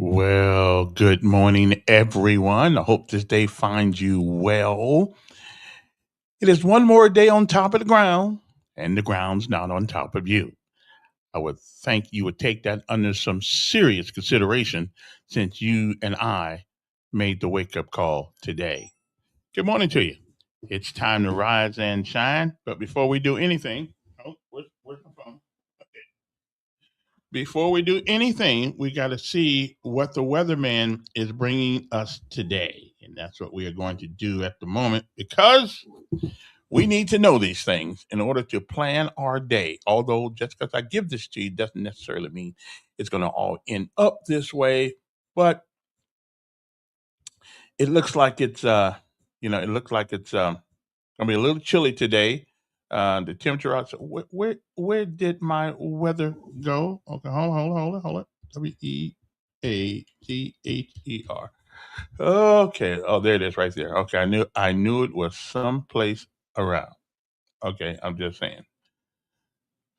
Well, good morning, everyone. I hope this day finds you well. It is one more day on top of the ground, and the ground's not on top of you. I would think you would take that under some serious consideration since you and I made the wake up call today. Good morning to you. It's time to rise and shine. But before we do anything, where's my phone? Before we do anything, we got to see what the weatherman is bringing us today. And that's what we are going to do at the moment because we need to know these things in order to plan our day. Although just because I give this to you doesn't necessarily mean it's going to all end up this way. But it looks like it looks like it's gonna be a little chilly today. The temperature outside. Where did my weather go? Okay, hold on. WEATHER. Okay. Oh, there it is, right there. Okay, I knew it was someplace around. Okay, I'm just saying.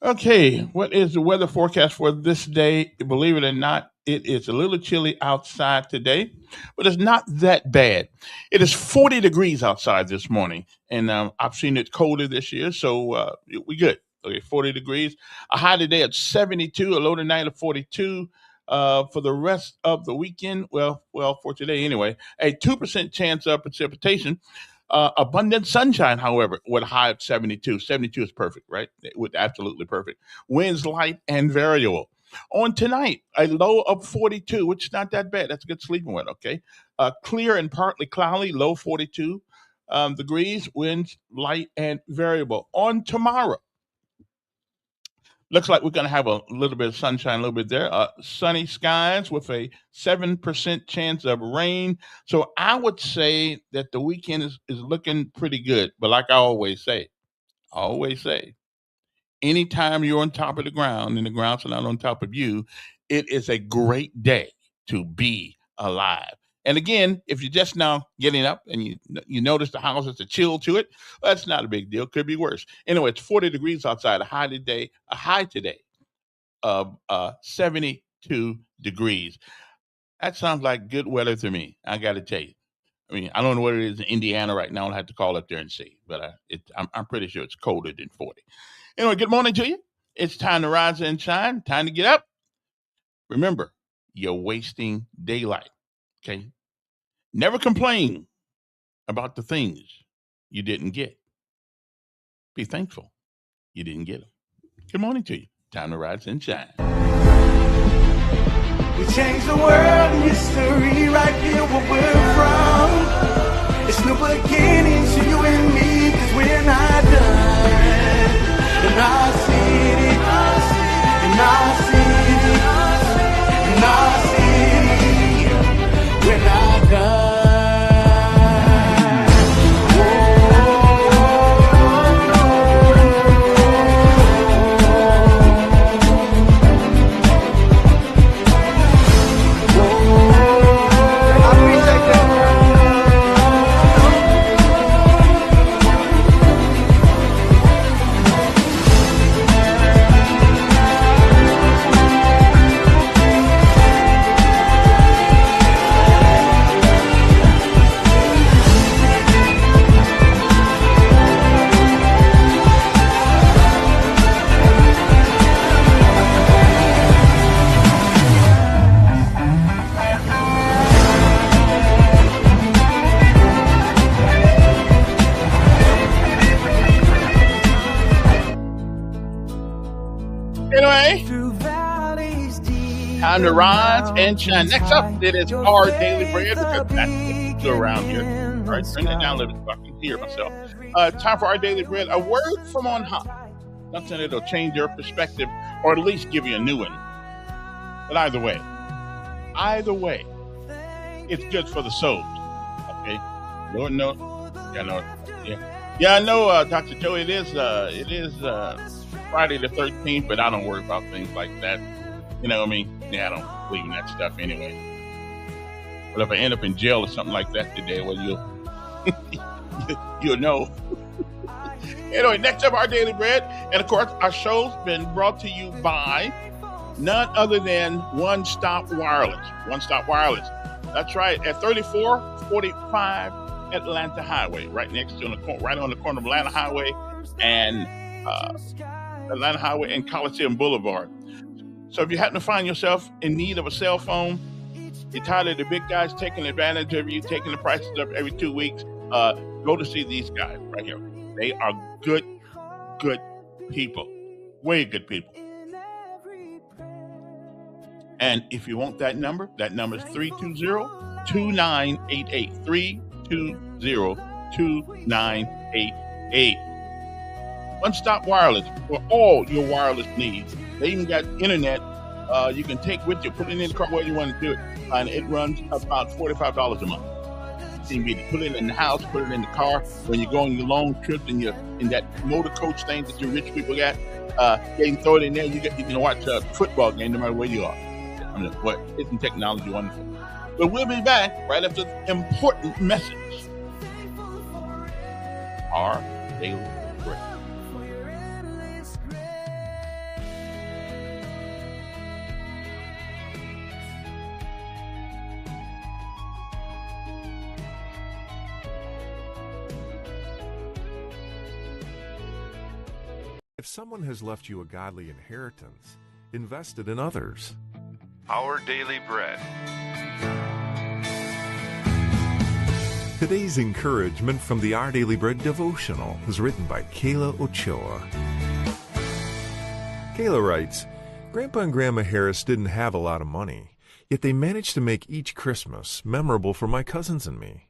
Okay, what is the weather forecast for this day? Believe it or not, it is a little chilly outside today, but it's not that bad. It is 40 degrees outside this morning, and I've seen it colder this year, so we good. Okay, 40 degrees. A high today at 72, a low tonight of 42. For the rest of the weekend, well, for today anyway, a 2% chance of precipitation. Abundant sunshine, however, with a high of 72. 72 is perfect, right? It would absolutely perfect. Winds light and variable. On tonight, a low of 42, which is not that bad. That's a good sleeping one, okay? Clear and partly cloudy, low 42 degrees, winds light and variable. On tomorrow, looks like we're going to have a little bit of sunshine, a little bit there. Sunny skies with a 7% chance of rain. So I would say that the weekend is looking pretty good. But like I always say, anytime you're on top of the ground and the ground's not on top of you, it is a great day to be alive. And again, if you're just now getting up and you notice the house has a chill to it, well, that's not a big deal. Could be worse. Anyway, it's 40 degrees outside. A high today of 72 degrees. That sounds like good weather to me. I got to tell you. I mean, I don't know what it is in Indiana right now. I'll have to call up there and see. But I'm pretty sure it's colder than 40. Anyway, good morning to you. It's time to rise and shine. Time to get up. Remember, you're wasting daylight. Okay. Never complain about the things you didn't get. Be thankful you didn't get them. Good morning to you. Time to rise and shine. We changed the world in history right here where we're from. It's new beginnings to you and me, cause we're not done. In our city, in our city, in our city, we're not done. Anyway, time to rise and shine. Next up, it is our daily bread because that's what we do around here. All right, turn that down a little bit so I can hear myself. Time for our daily bread. A word from on high. Something that'll change your perspective or at least give you a new one. But either way, it's good for the soul. Okay, Lord knows. Yeah. I know, Dr. Joe. It is Friday the 13th, but I don't worry about things like that. You know what I mean? Yeah, I don't believe in that stuff anyway. But if I end up in jail or something like that today, well, you'll know. Anyway, next up, our daily bread, and of course, our show's been brought to you by None other than One Stop Wireless. One Stop Wireless. That's right, at 3445 Atlanta Highway, right on the corner of Atlanta Highway and Coliseum Boulevard. So if you happen to find yourself in need of a cell phone, you're tired of the big guys taking advantage of you, taking the prices up every 2 weeks, go to see these guys right here. They are good people. Way good people. And if you want that number is 320-2988. 320-2988. One Stop Wireless for all your wireless needs. They even got internet you can take with you, put it in the car where you want to do it, and it runs about $45 a month. So you can put it in the house, put it in the car, when you go on your long trips and you're in that motor coach thing that you rich people got, you can throw it in there. You can watch a football game no matter where you are. I mean, isn't technology wonderful? But we'll be back right after the important message. Our Daily Bread. If someone has left you a godly inheritance, invest it in others. Our Daily Bread. Today's encouragement from the Our Daily Bread devotional is written by Kayla Ochoa. Kayla writes, Grandpa and Grandma Harris didn't have a lot of money, yet they managed to make each Christmas memorable for my cousins and me.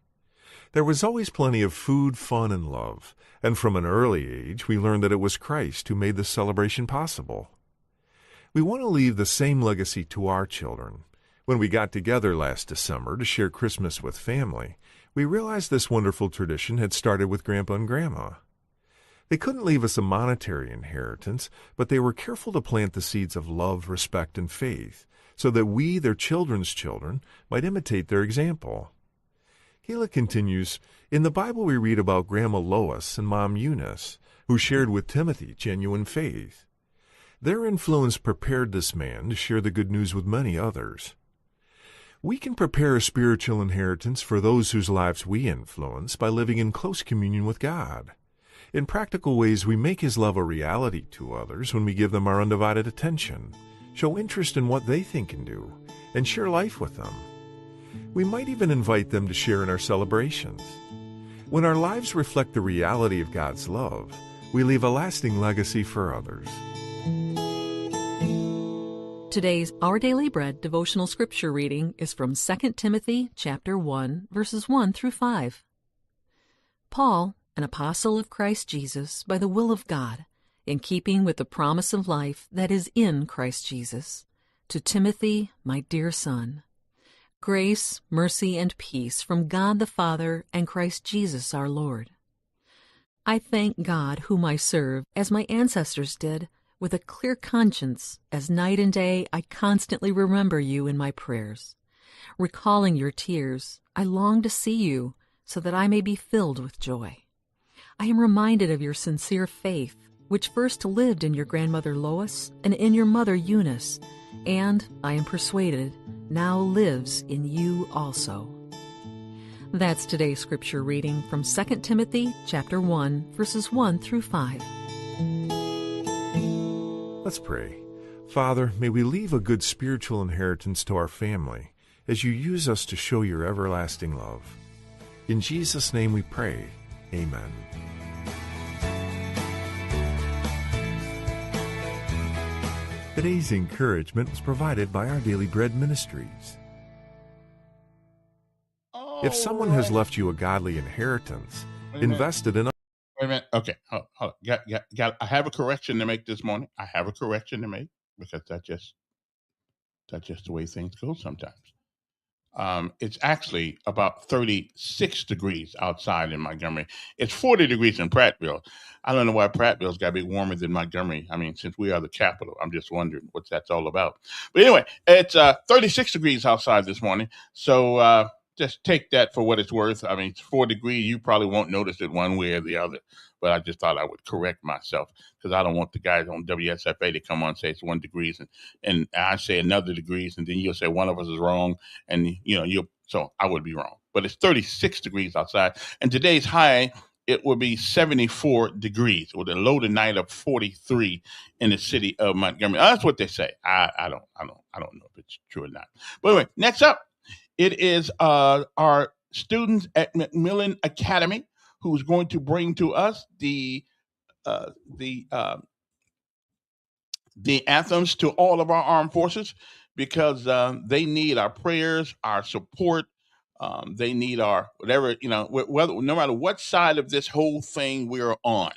There was always plenty of food, fun, and love, and from an early age we learned that it was Christ who made the celebration possible. We want to leave the same legacy to our children. When we got together last December to share Christmas with family, we realized this wonderful tradition had started with Grandpa and Grandma. They couldn't leave us a monetary inheritance, but they were careful to plant the seeds of love, respect, and faith, so that we, their children's children, might imitate their example. Kayla continues, in the Bible we read about Grandma Lois and Mom Eunice, who shared with Timothy genuine faith. Their influence prepared this man to share the good news with many others. We can prepare a spiritual inheritance for those whose lives we influence by living in close communion with God. In practical ways, we make His love a reality to others when we give them our undivided attention, show interest in what they think and do, and share life with them. We might even invite them to share in our celebrations. When our lives reflect the reality of God's love, we leave a lasting legacy for others. Today's Our Daily Bread devotional scripture reading is from 2 Timothy chapter 1, verses 1 through 5. Paul, an apostle of Christ Jesus, by the will of God, in keeping with the promise of life that is in Christ Jesus, to Timothy, my dear son. Grace, mercy, and peace from God the Father and Christ Jesus our Lord. I thank God whom I serve, as my ancestors did, with a clear conscience, as night and day I constantly remember you in my prayers. Recalling your tears, I long to see you, so that I may be filled with joy. I am reminded of your sincere faith, which first lived in your grandmother Lois and in your mother Eunice, and, I am persuaded, now lives in you also. That's today's scripture reading from 2 Timothy chapter 1, verses 1 through 5. Let's pray. Father, may we leave a good spiritual inheritance to our family as you use us to show your everlasting love. In Jesus' name we pray. Amen. Today's encouragement was provided by Our Daily Bread Ministries. If someone has left you a godly inheritance, invest it in Wait a minute. Okay. Hold on. I have a correction to make this morning. I have a correction to make because that's just the way things go sometimes. It's actually about 36 degrees outside in Montgomery. It's 40 degrees in Prattville. I don't know why Prattville's got to be warmer than Montgomery. I mean, since we are the capital, I'm just wondering what that's all about. But anyway, it's 36 degrees outside this morning. So just take that for what it's worth. I mean, it's 4 degrees. You probably won't notice it one way or the other, but I just thought I would correct myself because I don't want the guys on WSFA to come on and say it's 1 degrees and I say another degrees, and then you'll say one of us is wrong, and so I would be wrong. But it's 36 degrees outside, and today's high, it will be 74 degrees with a low tonight of 43 in the city of Montgomery. That's what they say. I don't know if it's true or not. But anyway, next up, it is our students at Macmillan Academy who's going to bring to us the anthems to all of our armed forces because they need our prayers, our support. They need our whatever, whether no matter what side of this whole thing we're on.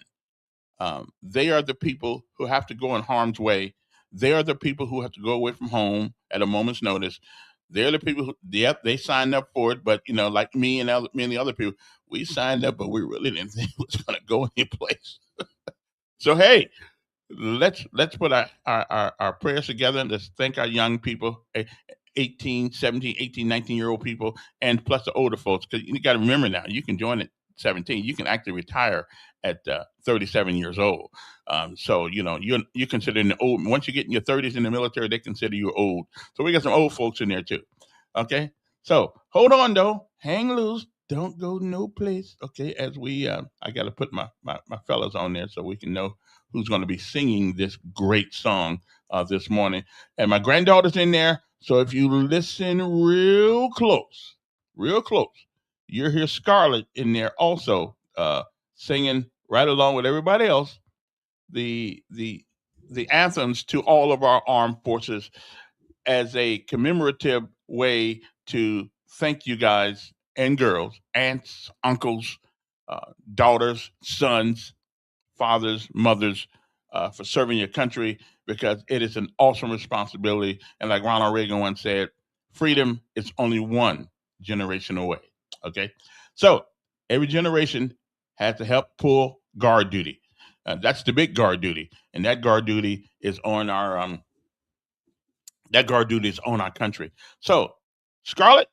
They are the people who have to go in harm's way. They are the people who have to go away from home at a moment's notice. They're the people who, they signed up for it, but like me and many other people, we signed up, but we really didn't think it was going to go any place. So hey, let's put our prayers together and let's thank our young people, 18, 17, 18, 19-year-old people, and plus the older folks, because you got to remember now, you can join at 17. You can actually retire at 37 years old. So, you're considered an old. Once you get in your 30s in the military, they consider you old. So we got some old folks in there too. Okay. So hold on though. Hang loose. Don't go no place. Okay. As we, I got to put my fellas on there so we can know who's going to be singing this great song this morning. And my granddaughter's in there. So if you listen real close, you'll hear Scarlett in there also singing right along with everybody else the anthems to all of our armed forces as a commemorative way to thank you guys and girls, aunts, uncles, daughters, sons, fathers, mothers, for serving your country, because it is an awesome responsibility. And like Ronald Reagan once said, freedom is only one generation away. Okay. So every generation has to help pull guard duty. That's the big guard duty. And that guard duty is on our, country. So Scarlett,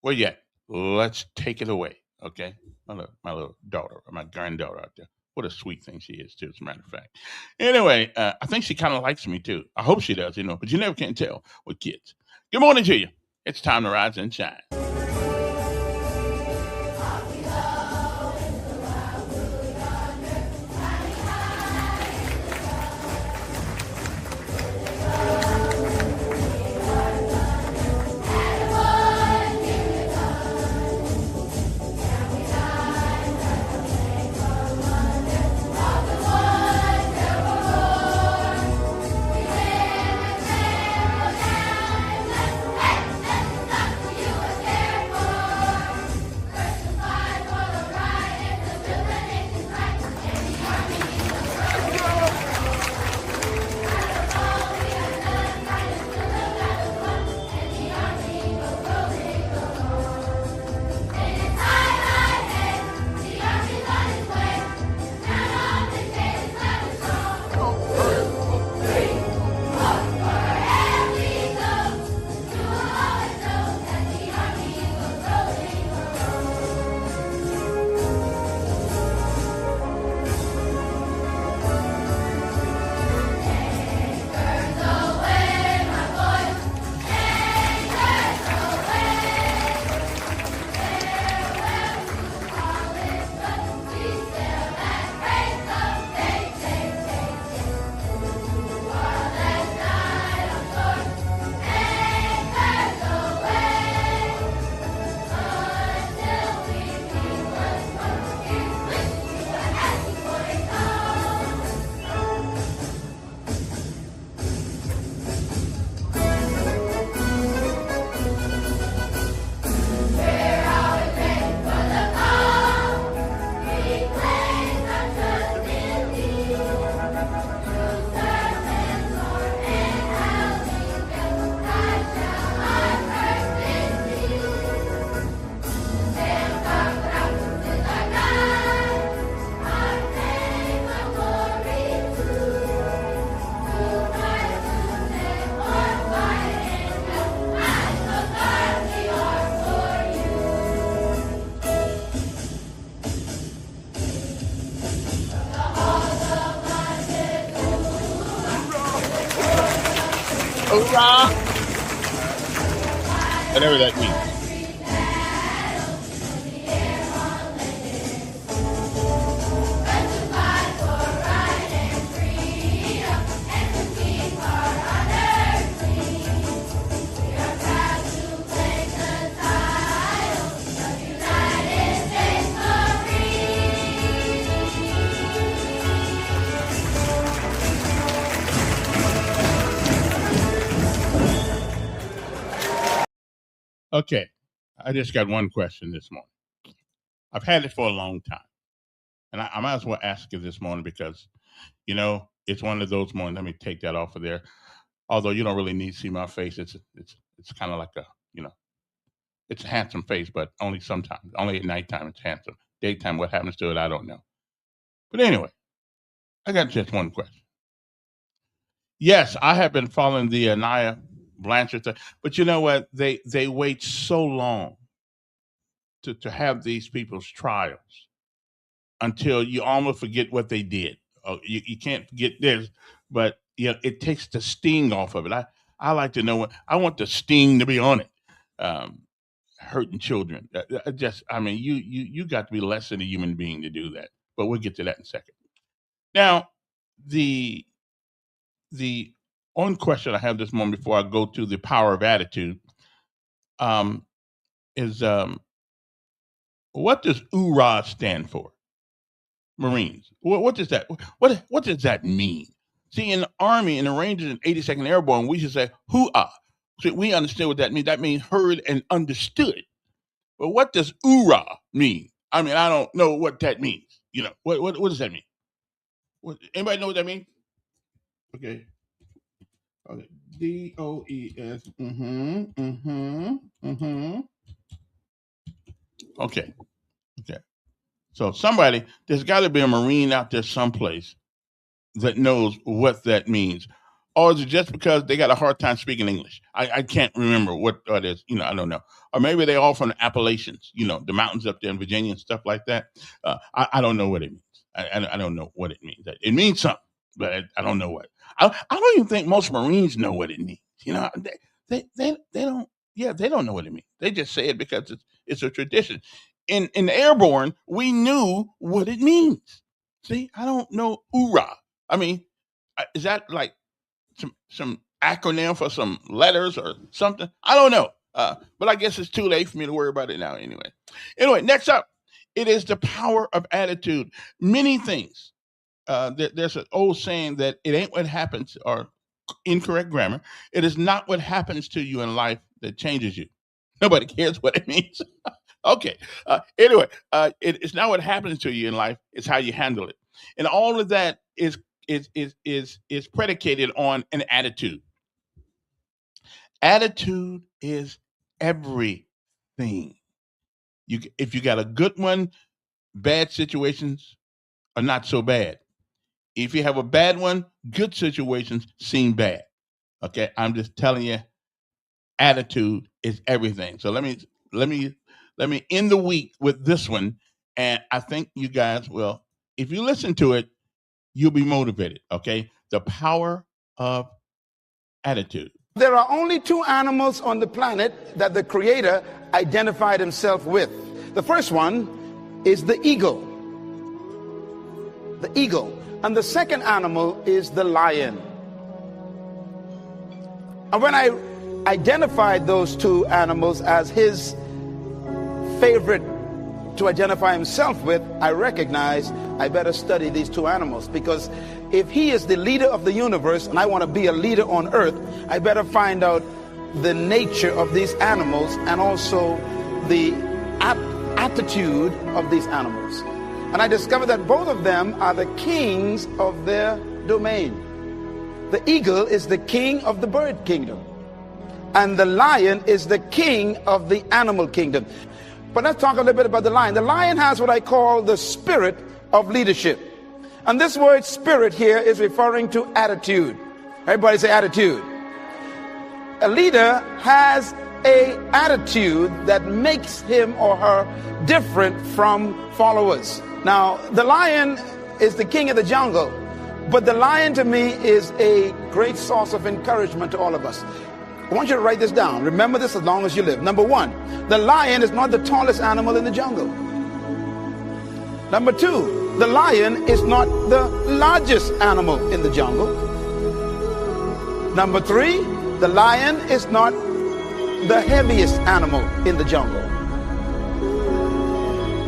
where you at? Let's take it away. Okay. My little daughter, or my granddaughter out there. What a sweet thing she is, too, as a matter of fact. Anyway, I think she kind of likes me, too. I hope she does, but you never can tell with kids. Good morning to you. It's time to rise and shine. Hoorah! Whatever that means. Okay, I just got one question this morning. I've had it for a long time, and I might as well ask it this morning because, it's one of those mornings. Let me take that off of there. Although you don't really need to see my face, it's kind of like it's a handsome face, but only sometimes. Only at nighttime it's handsome. Daytime, what happens to it, I don't know. But anyway, I got just one question. Yes, I have been following the Nia Blanchard thing, but you know what? They wait so long to have these people's trials until you almost forget what they did. Oh, you can't forget this, but it takes the sting off of it. I like to know I want the sting to be on it. Hurting children. You got to be less than a human being to do that. But we'll get to that in a second. Now, the one question I have this morning before I go to the power of attitude is what does URA stand for? Marines. What does that? What does that mean? See, in the Army, in the Rangers, and 82nd Airborne, we should say "hoo-ah." So we understand what that means. That means heard and understood. But what does URA mean? I mean, I don't know what that means. What does that mean? Anybody know what that means? Okay. DOES. Okay. So there's got to be a Marine out there someplace that knows what that means. Or is it just because they got a hard time speaking English? I can't remember what that is. I don't know. Or maybe they're all from the Appalachians, the mountains up there in Virginia and stuff like that. I don't know what it means. I don't know what it means. It means something, but I don't know what. I don't even think most Marines know what it means. They don't. Yeah, they don't know what it means. They just say it because it's a tradition. In the Airborne, we knew what it means. See, I don't know URA. I mean, is that like some acronym for some letters or something? I don't know. But I guess it's too late for me to worry about it now anyway. Anyway, next up, it is the power of attitude. Many things. There's an old saying that it ain't what happens, or incorrect grammar. It is not what happens to you in life that changes you. Nobody cares what it means. Okay. Anyway, it's not what happens to you in life. It's how you handle it. And all of that is predicated on an attitude. Attitude is everything. If you got a good one, bad situations are not so bad. If you have a bad one, good situations seem bad. Okay, I'm just telling you, attitude is everything. So let me end the week with this one, and I think you guys will. If you listen to it, you'll be motivated. Okay, the power of attitude. There are only two animals on the planet that the Creator identified himself with. The first one is the eagle. The eagle. And the second animal is the lion. And when I identified those two animals as his favorite to identify himself with, I recognized I better study these two animals, because if he is the leader of the universe and I want to be a leader on earth, I better find out the nature of these animals and also the attitude of these animals. And I discovered that both of them are the kings of their domain. The eagle is the king of the bird kingdom, and the lion is the king of the animal kingdom. But let's talk a little bit about the lion. The lion has what I call the spirit of leadership. And this word spirit here is referring to attitude. Everybody say attitude. A leader has an attitude that makes him or her different from followers. Now, the lion is the king of the jungle, But the lion to me is a great source of encouragement to all of us. I want you to write this down. Remember this as long as you live. Number one, the lion is not the tallest animal in the jungle. Number two, the lion is not the largest animal in the jungle. Number three, the lion is not the heaviest animal in the jungle.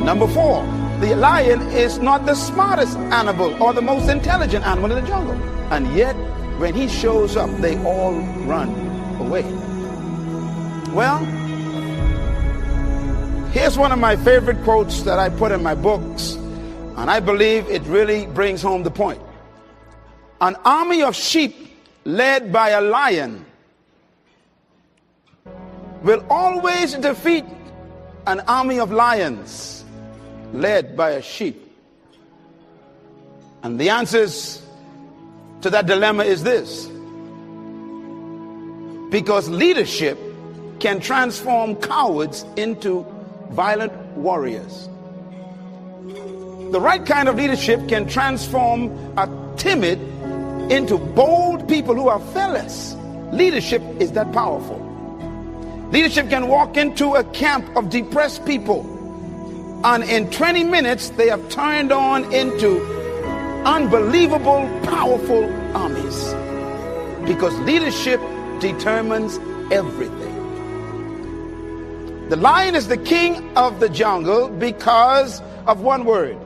Number four, the lion is not the smartest animal or the most intelligent animal in the jungle. And yet, when he shows up, they all run away. Well, here's one of my favorite quotes that I put in my books, and I believe it really brings home the point. An army of sheep led by a lion will always defeat an army of lions led by a sheep. And the answers to that dilemma is this: because leadership can transform cowards into violent warriors. The right kind of leadership can transform a timid into bold people who are fearless. Leadership is that powerful. Leadership can walk into a camp of depressed people, and in 20 minutes they have turned on into unbelievable, powerful armies. Because leadership determines everything. The lion is the king of the jungle because of one word: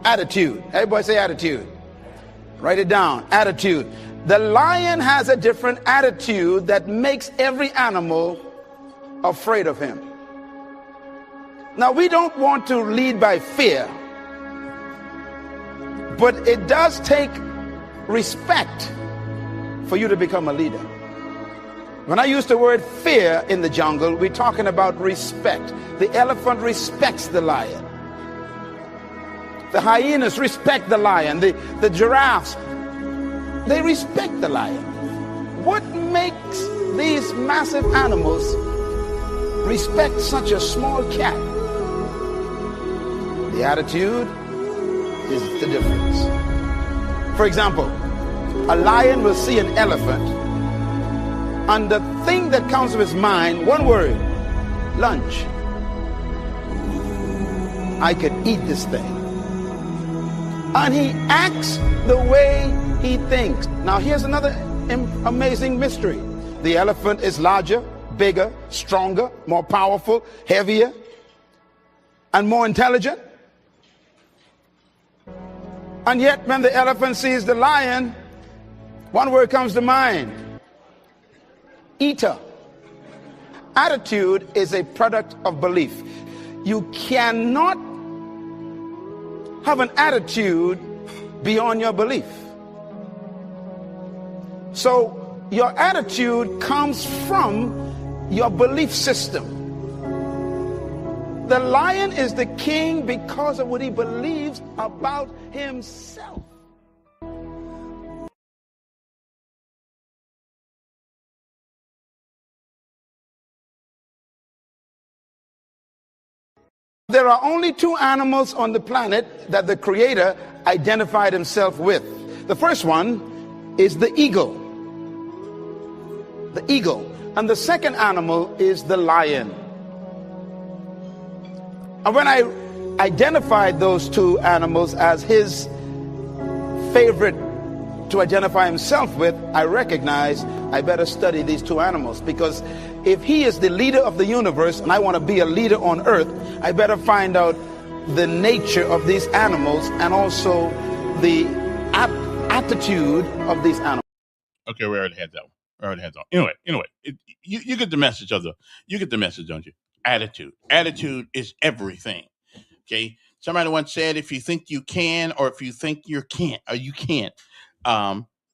attitude. Everybody say attitude. Write it down. Attitude. The lion has a different attitude that makes every animal afraid of him. Now, we don't want to lead by fear, but it does take respect for you to become a leader. When I use the word fear in the jungle, we're talking about respect. The elephant respects the lion. The hyenas respect the lion. The giraffes, they respect the lion. What makes these massive animals respect such a small cat? The attitude is the difference. For example, a lion will see an elephant, and the thing that comes to his mind, one word: lunch. I could eat this thing. And he acts the way he thinks. Now, here's another amazing mystery. The elephant is larger, bigger, stronger, more powerful, heavier, and more intelligent. And yet, when the elephant sees the lion, one word comes to mind: eater. Attitude is a product of belief. You cannot have an attitude beyond your belief. So your attitude comes from your belief system. The lion is the king because of what he believes about himself. There are only two animals on the planet that the Creator identified himself with. The first one is the eagle. The eagle. And the second animal is the lion. And when I identified those two animals as his favorite to identify himself with, I recognized I better study these two animals, because if he is the leader of the universe and I want to be a leader on earth, I better find out the nature of these animals and also the attitude of these animals. Okay, we already had that one. We already had that one. Anyway, you get the message you get the message, don't you? Attitude. Attitude is everything. Okay. Somebody once said, if you think you can, or if you think you can't,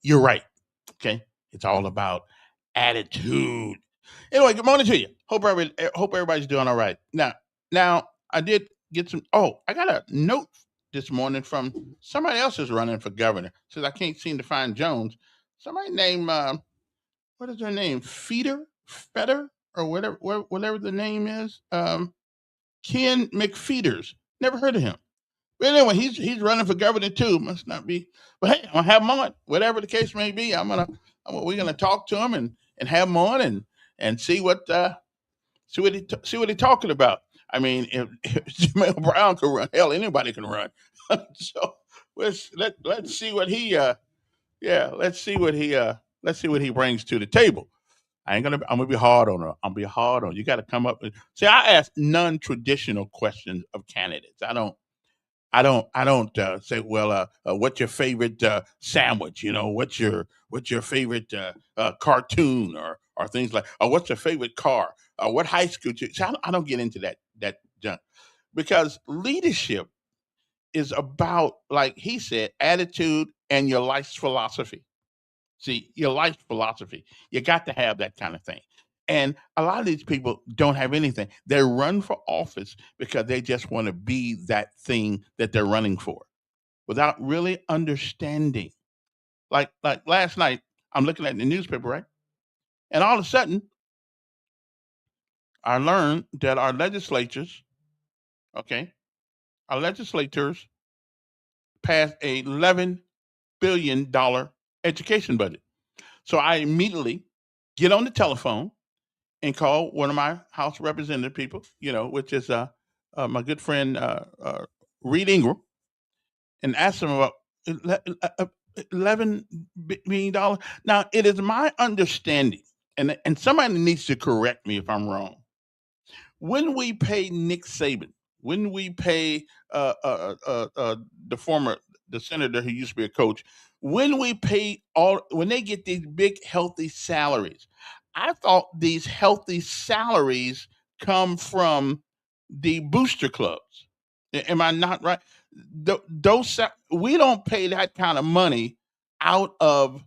you're right. Okay. It's all about attitude. Anyway, good morning to you. Hope everybody's doing all right. Now I did get I got a note this morning from somebody else who's running for governor. Says I can't seem to find Jones. Somebody named what is her name? Feeder, or whatever the name is. Ken McFeeters. Never heard of him. But anyway, he's running for governor too. Must not be. But hey, I'm gonna have him on. Whatever the case may be, we're gonna talk to him and have him on and see what he's talking about. I mean, if Jamel Brown can run, hell, anybody can run. So let's see what he let's see what he brings to the table. I'm gonna be hard on her. I'm gonna be hard on you. Got to come up with. See, I ask non-traditional questions of candidates. I don't say, well, what's your favorite sandwich? You know, what's your favorite cartoon or things like, or what's your favorite car? What high school? See, I don't get into that junk because leadership is about, like he said, attitude and your life's philosophy. See, your life philosophy. You got to have that kind of thing. And a lot of these people don't have anything. They run for office because they just want to be that thing that they're running for without really understanding. Like last night, I'm looking at the newspaper, right? And all of a sudden, I learned that okay, our legislators passed a $11 billion education budget. So I immediately get on the telephone and call one of my House representative people, which is my good friend Reed Ingram, and ask him about $11 billion. Now, it is my understanding, and somebody needs to correct me if I'm wrong. When we pay Nick Saban, when we pay the senator who used to be a coach, when we pay when they get these big healthy salaries, I thought these healthy salaries come from the booster clubs. Am I not right? We don't pay that kind of money out of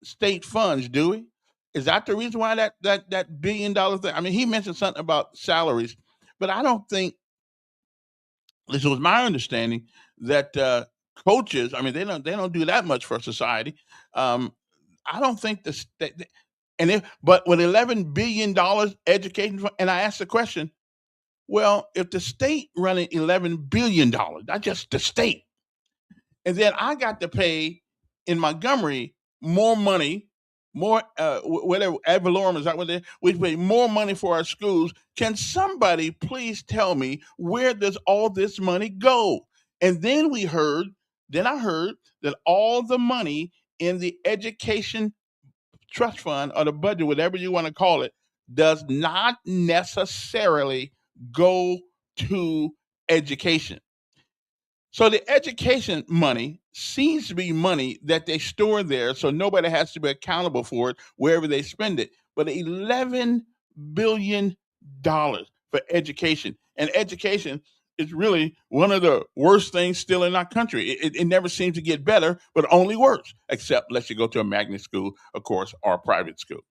state funds, do we? Is that the reason why that $1 billion thing? I mean, he mentioned something about salaries, but I don't think this was my understanding that coaches. I mean, they don't do that much for society. Um, I don't think the state. But with $11 billion education, and I asked the question, well, if the state running $11 billion, not just the state, and then I got to pay in Montgomery more money, more whatever ad valorem is that what they we pay more money for our schools. Can somebody please tell me where does all this money go? And then I heard that all the money in the education trust fund or the budget, whatever you want to call it, does not necessarily go to education. So the education money seems to be money that they store there, so nobody has to be accountable for it wherever they spend it. But $11 billion for education, and education is really one of the worst things still in our country. It never seems to get better, but only worse, except unless you go to a magnet school, of course, or a private school.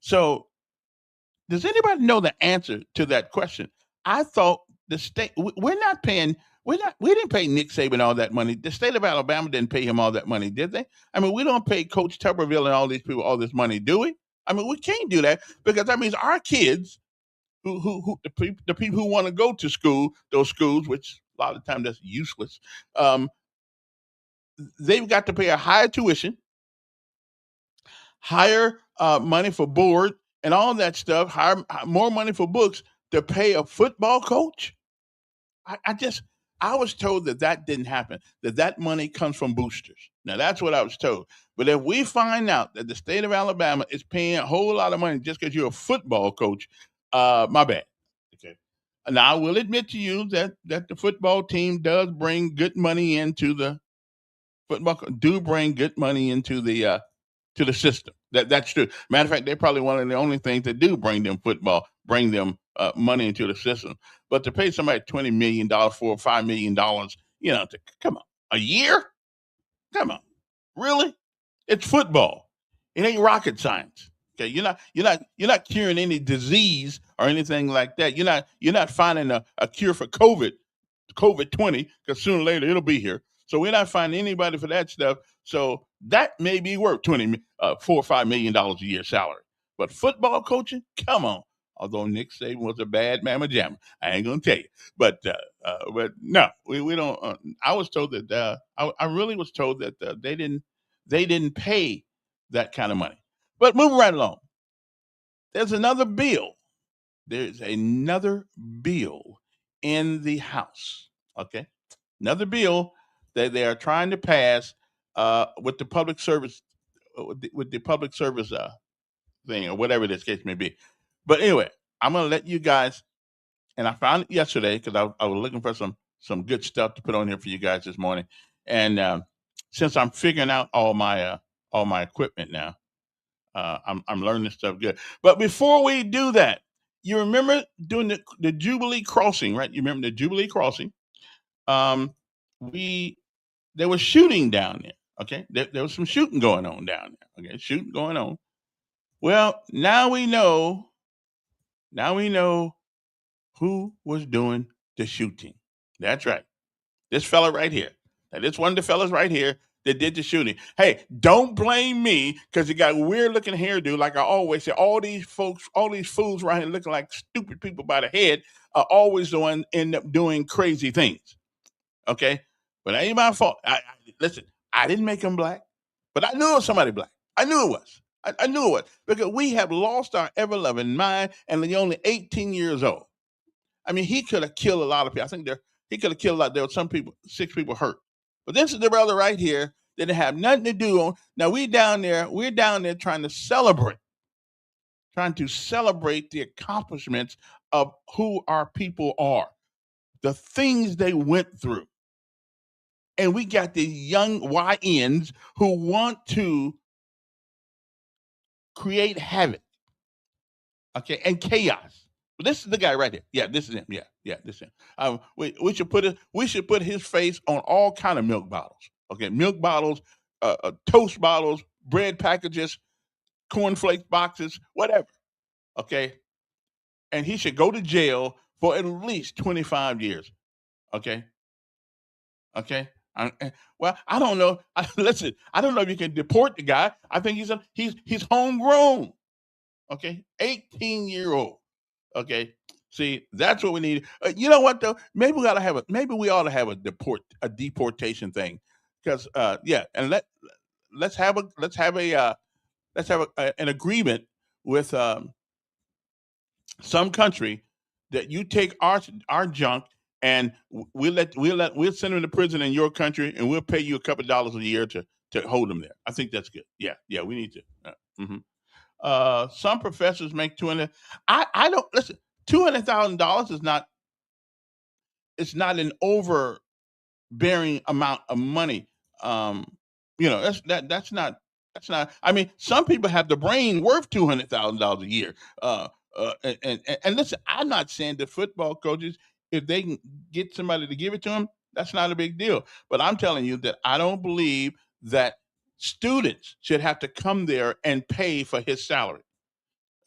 So does anybody know the answer to that question? I thought the state we're not paying we didn't pay Nick Saban all that money. The state of Alabama didn't pay him all that money, did they? I mean, we don't pay Coach Tuberville and all these people all this money, do we? I mean, we can't do that because that means our kids the people who want to go to school, those schools, which a lot of times that's useless, um, they've got to pay a higher tuition, higher money for board and all that stuff, higher more money for books to pay a football coach. I was told that didn't happen. That money comes from boosters. Now that's what I was told. But if we find out that the state of Alabama is paying a whole lot of money just because you're a football coach, my bad. Okay. Now I will admit to you that the football team does bring good money into the do bring good money into the to the system. That's true. Matter of fact, they're probably one of the only things that do bring them money into the system. But to pay somebody $20 million, $4 or $5 million, come on, a year? Come on, really? It's football. It ain't rocket science. Okay, you're not curing any disease or anything like that. You're not finding a cure for COVID-20, because sooner or later it'll be here. So we're not finding anybody for that stuff. So that may be worth $4 or $5 million a year salary. But football coaching, come on, Although Nick Saban was a bad mamma jamma, I ain't gonna tell you. But no, we don't. I was told that I really was told that they didn't pay that kind of money. But moving right along, there's another bill. There's another bill in the House. Okay, another bill that they are trying to pass with the public service with the public service thing or whatever this case may be. But anyway, I'm gonna let you guys. And I found it yesterday because I was looking for some good stuff to put on here for you guys this morning. And since I'm figuring out all my equipment now, I'm learning this stuff good. But before we do that, you remember doing the Jubilee Crossing, right? You remember the Jubilee Crossing? Um, we there was shooting down there. Okay, there was some shooting going on down there. Okay, shooting going on. Well, now we know. Now we know who was doing the shooting. That's right. This fella right here. Now, this one of the fellas right here that did the shooting. Hey, don't blame me because he got weird looking hairdo. Like I always say, all these folks, all these fools right here looking like stupid people by the head are always the one end up doing crazy things. Okay? But that ain't my fault. Listen, I didn't make him black, but I knew it was somebody black. I knew it was. I knew it was because we have lost our ever loving mind and he's only 18 years old. I mean, he could have killed a lot of people. I think he could have killed a lot. There were some people, 6 people hurt. But this is the brother right here that didn't have nothing to do on. Now we're down there trying to celebrate the accomplishments of who our people are, the things they went through. And we got these young YNs who want to create havoc, okay, and chaos. But this is the guy right here. Yeah, this is him. Yeah, this is him. We should put his face on all kind of milk bottles. Okay, milk bottles, toast bottles, bread packages, cornflakes boxes, whatever. Okay, and he should go to jail for at least 25 years. Okay. Well, I don't know. Listen, I don't know if you can deport the guy. I think he's homegrown. Okay, 18-year-old. Okay, see, that's what we need. You know what though? Maybe we ought to have a deportation thing, because and let's have an agreement with some country that you take our junk and we'll send them to prison in your country and we'll pay you a couple of dollars a year to hold them there. I think that's good. Yeah, we need to. Some professors make 200. I don't listen. $200,000 is not. It's not an overbearing amount of money. That's not. That's not. I mean, some people have the brain worth $200,000 a year. And listen, I'm not saying the football coaches, if they can get somebody to give it to them, that's not a big deal. But I'm telling you that I don't believe that students should have to come there and pay for his salary.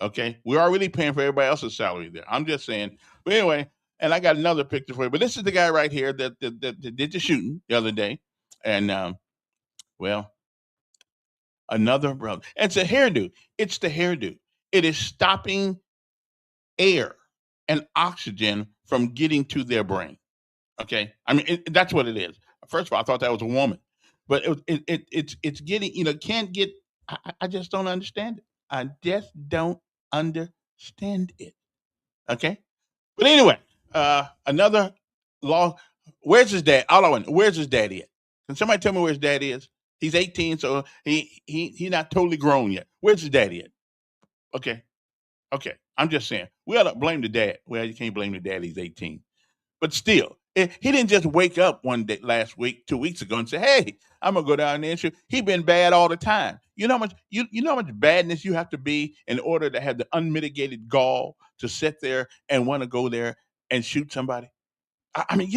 Okay, we're already paying for everybody else's salary there. I'm just saying. But anyway, and I got another picture for you. But this is the guy right here that did the shooting the other day, and well, another brother. It's a hairdo. It's the hairdo. It is stopping air and oxygen from getting to their brain. Okay, I mean that's what it is. First of all, I thought that was a woman, but it's getting can't get. I just don't understand it. I just don't understand it. Okay, but anyway, another law. Where's his dad? All I want. Where's his daddy at? Can somebody tell me where his dad is? He's 18, so he's not totally grown yet. Where's his daddy at? Okay. I'm just saying. We ought to blame the dad. Well, you can't blame the dad. He's 18. But still, he didn't just wake up one day last week, 2 weeks ago, and say, "Hey, I'm gonna go down there and shoot." He been bad all the time. You know how much how much badness you have to be in order to have the unmitigated gall to sit there and want to go there and shoot somebody. I mean,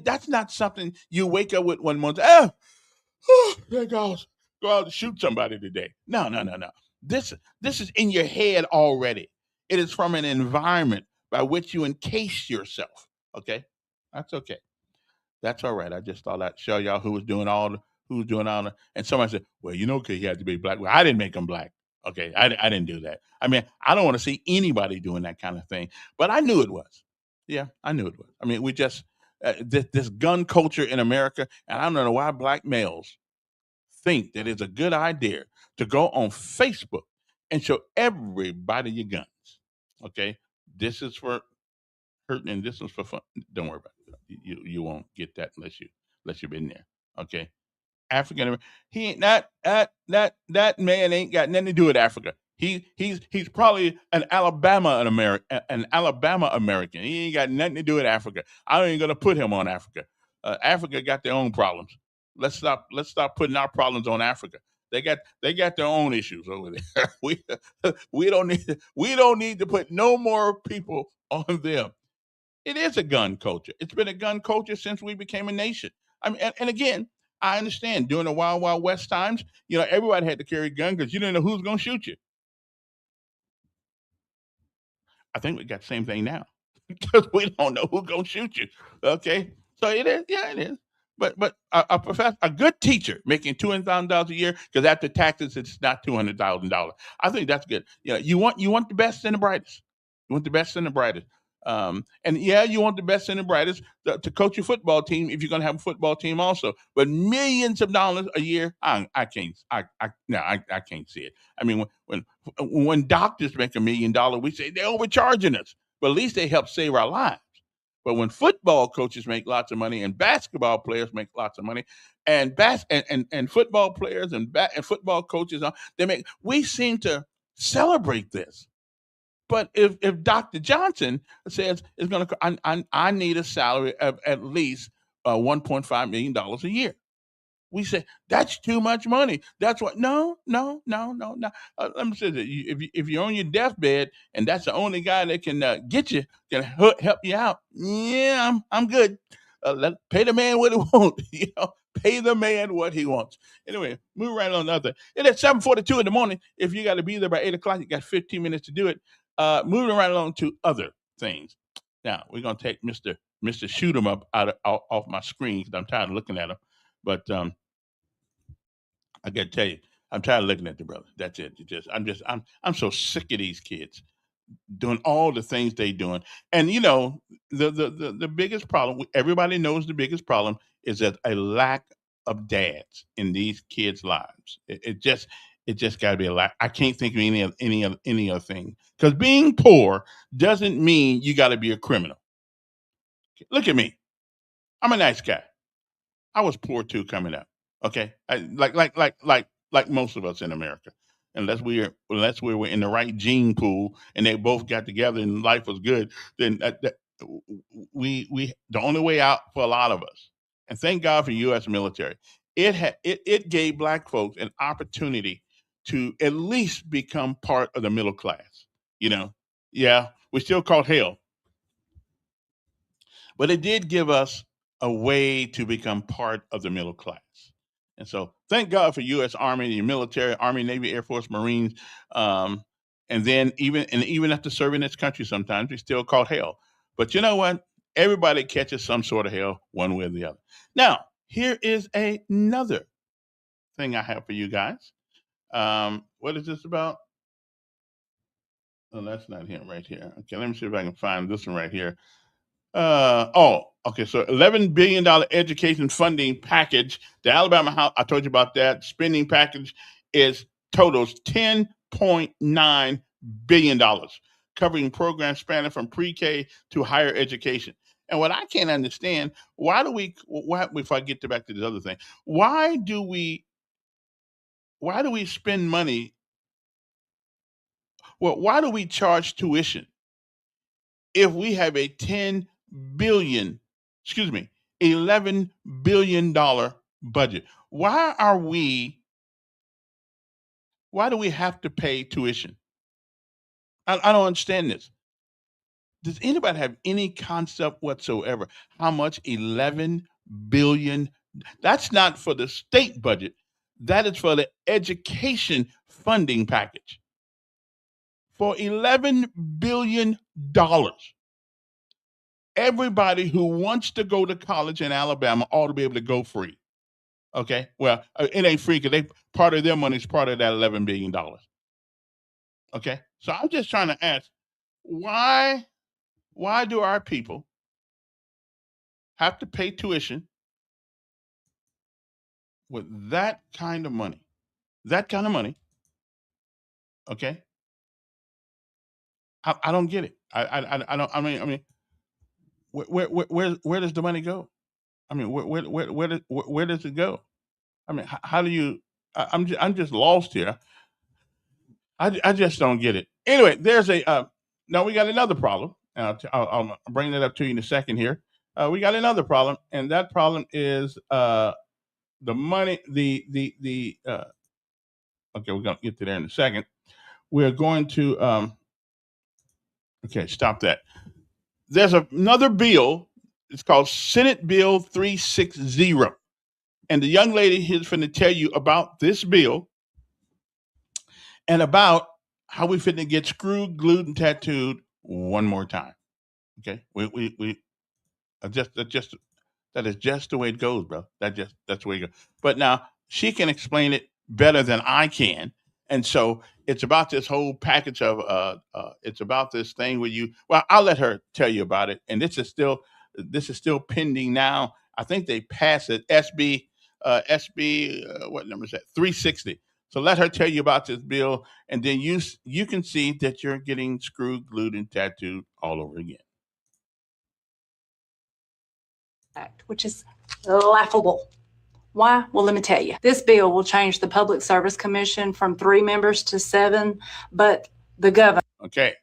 that's not something you wake up with one morning. There goes. Go out and shoot somebody today. No. This is in your head already. It is from an environment by which you encase yourself. Okay, that's okay. That's all right. I just thought I'd show y'all who was doing all the. And somebody said, "Well, because he had to be black." Well, I didn't make him black. Okay, I didn't do that. I mean, I don't want to see anybody doing that kind of thing, but I knew it was. Yeah, I knew it was. I mean, we just this gun culture in America, and I don't know why black males think that it's a good idea to go on Facebook and show everybody your guns. Okay, this is for hurting and this is for fun. Don't worry about it. You won't get that unless you've been there. Okay, African. He ain't that man ain't got nothing to do with Africa. He's probably an Alabama American. He ain't got nothing to do with Africa. I ain't gonna put him on Africa. Africa got their own problems. Let's stop putting our problems on Africa. They got their own issues over there. We don't need to put no more people on them. It is a gun culture. It's been a gun culture since we became a nation. I mean, and again, I understand during the Wild Wild West times, everybody had to carry a gun because you didn't know who's going to shoot you. I think we got the same thing now because we don't know who's going to shoot you. Okay, so it is. Yeah, it is. But a professor, a good teacher making $200,000 a year because after taxes it's not $200,000. I think that's good. You want the best and the brightest. You want the best and the brightest. And yeah, you want the best and the brightest to coach your football team if you're going to have a football team also. But millions of dollars a year, I can't. I can't see it. I mean, when doctors make $1 million, we say they're overcharging us. But at least they help save our lives. But when football coaches make lots of money and basketball players make lots of money, and football players and football coaches, we seem to celebrate this. But if Dr. Johnson says it's going to, I need a salary of at least $1.5 million a year. We say that's too much money. That's what. No. Let me say that if you're on your deathbed and that's the only guy that can get you, can help you out. Yeah, I'm good. Pay the man what he wants. Pay the man what he wants. Anyway, move right on another. It is 7:42 in the morning. If you got to be there by 8 o'clock, you got 15 minutes to do it. Moving right along to other things. Now we're gonna take Mr. Shoot 'em up off my screen because I'm tired of looking at him. But I got to tell you, I'm tired of looking at the brother. That's it. I'm so sick of these kids doing all the things they doing. And the biggest problem, everybody knows the biggest problem is that a lack of dads in these kids' lives. It just got to be a lack. I can't think of any other thing. Because being poor doesn't mean you got to be a criminal. Look at me. I'm a nice guy. I was poor too coming up. Okay, like most of us in America, unless we were in the right gene pool and they both got together and life was good, then we the only way out for a lot of us. And thank God for U.S. military. It gave black folks an opportunity to at least become part of the middle class. Yeah, we still called hell, but it did give us a way to become part of the middle class. And so thank God for U.S. Army, the military, Army, Navy, Air Force, Marines. And then even after serving this country, sometimes we still call hell. But you know what? Everybody catches some sort of hell one way or the other. Now, here is another thing I have for you guys. What is this about? Oh, that's not him right here. Okay, let me see if I can find this one right here. Okay. So $11 billion education funding package. The Alabama House, I told you about that. Spending package totals $10.9 billion, covering programs spanning from pre-K to higher education. And what I can't understand, if I get back to this other thing, why do we spend money? Well, why do we charge tuition if we have a $11 billion budget? Why do we have to pay tuition? I don't understand this. Does anybody have any concept whatsoever how much 11 billion? That's not for the state budget. That is for the education funding package. For $11 billion. Everybody who wants to go to college in Alabama ought to be able to go free. Okay? Well, it ain't free because part of their money is part of that $11 billion. Okay. So I'm just trying to ask, why do our people have to pay tuition with that kind of money? That kind of money. Okay. I don't get it. I don't. I mean, where does the money go? I mean, where does it go? I mean, how do you? I'm just lost here. I just don't get it. Anyway, there's a now we got another problem. I'll bring that up to you in a second here. We got another problem, and that problem is the money. The okay, we're gonna get to there in a second. We're going to okay, stop that. There's another bill. It's called Senate Bill 360, and the young lady here's going to tell you about this bill and about how we finna get screwed, glued, and tattooed one more time. Okay, we that is just the way it goes, bro. That's the way it goes. But now she can explain it better than I can, and so it's about this whole package of it's about this thing where you. Well, I'll let her tell you about it, and this is still pending now. I think they passed it, SB what number is that? 360. So let her tell you about this bill, and then you can see that you're getting screwed, glued, and tattooed all over again. Which is laughable. Why? Well, let me tell you. This bill will change the Public Service Commission from 3 members to 7, but the governor. Okay,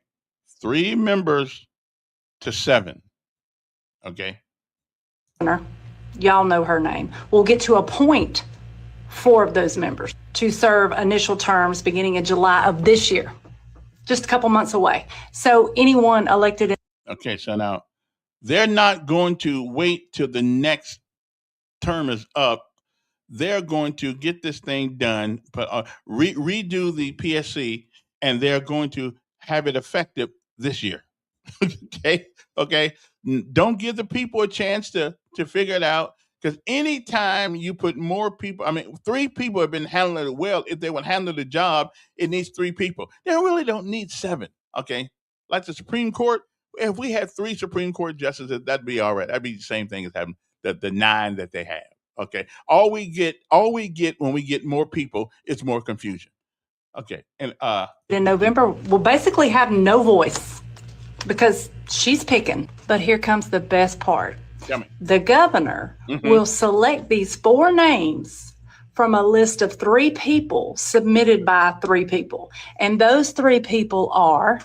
3 members to 7. Okay. Y'all know her name. Will get to appoint 4 of those members to serve initial terms beginning in July of this year, just a couple months away. So anyone elected. Okay, so now they're not going to wait till the next term is up. They're going to get this thing done, but redo the PSC, and they're going to have it effective this year. Okay. Don't give the people a chance to figure it out, because anytime you put more people, I mean, 3 people have been handling it well. If they would handle the job, it needs 3 people. They really don't need 7. Okay, like the Supreme Court. If we had 3 Supreme Court justices, that'd be all right. That'd be the same thing as having the 9 that they have. Okay, all we get when we get more people is more confusion. Okay, and in November will basically have no voice because she's picking. But here comes the best part. Tell me. The governor will select these 4 names from a list of 3 people submitted by 3 people. And those 3 people are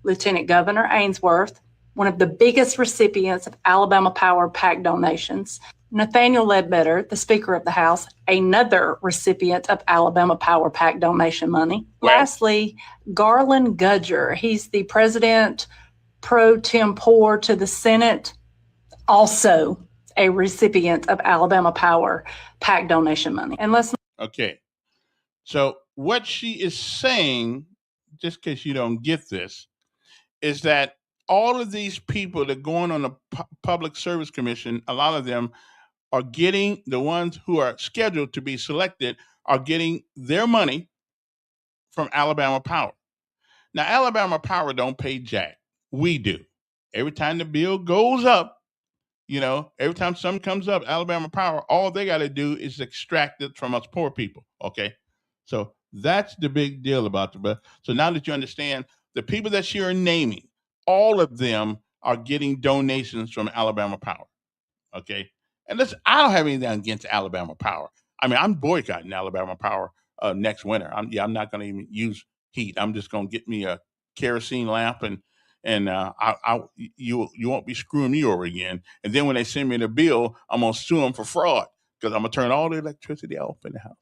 Lieutenant Governor Ainsworth, one of the biggest recipients of Alabama Power PAC donations; Nathaniel Ledbetter, the Speaker of the House, another recipient of Alabama Power PAC donation money. Right. Lastly, Garland Gudger. He's the President pro tempore to the Senate, also a recipient of Alabama Power PAC donation money. And let's. Okay, so what she is saying, just in case you don't get this, is that all of these people that are going on the Public Service Commission, a lot of them are getting, the ones who are scheduled to be selected are getting their money from Alabama Power. Now, Alabama Power don't pay jack. We do. Every time the bill goes up, every time something comes up, Alabama Power, all they got to do is extract it from us poor people. Okay. So that's the big deal about the bill. So now that you understand, the people that you're naming, all of them are getting donations from Alabama Power. Okay. And listen, I don't have anything against Alabama Power. I mean, I'm boycotting Alabama Power next winter. I'm not going to even use heat. I'm just going to get me a kerosene lamp, and you won't be screwing me over again. And then when they send me the bill, I'm going to sue them for fraud, because I'm going to turn all the electricity off in the house.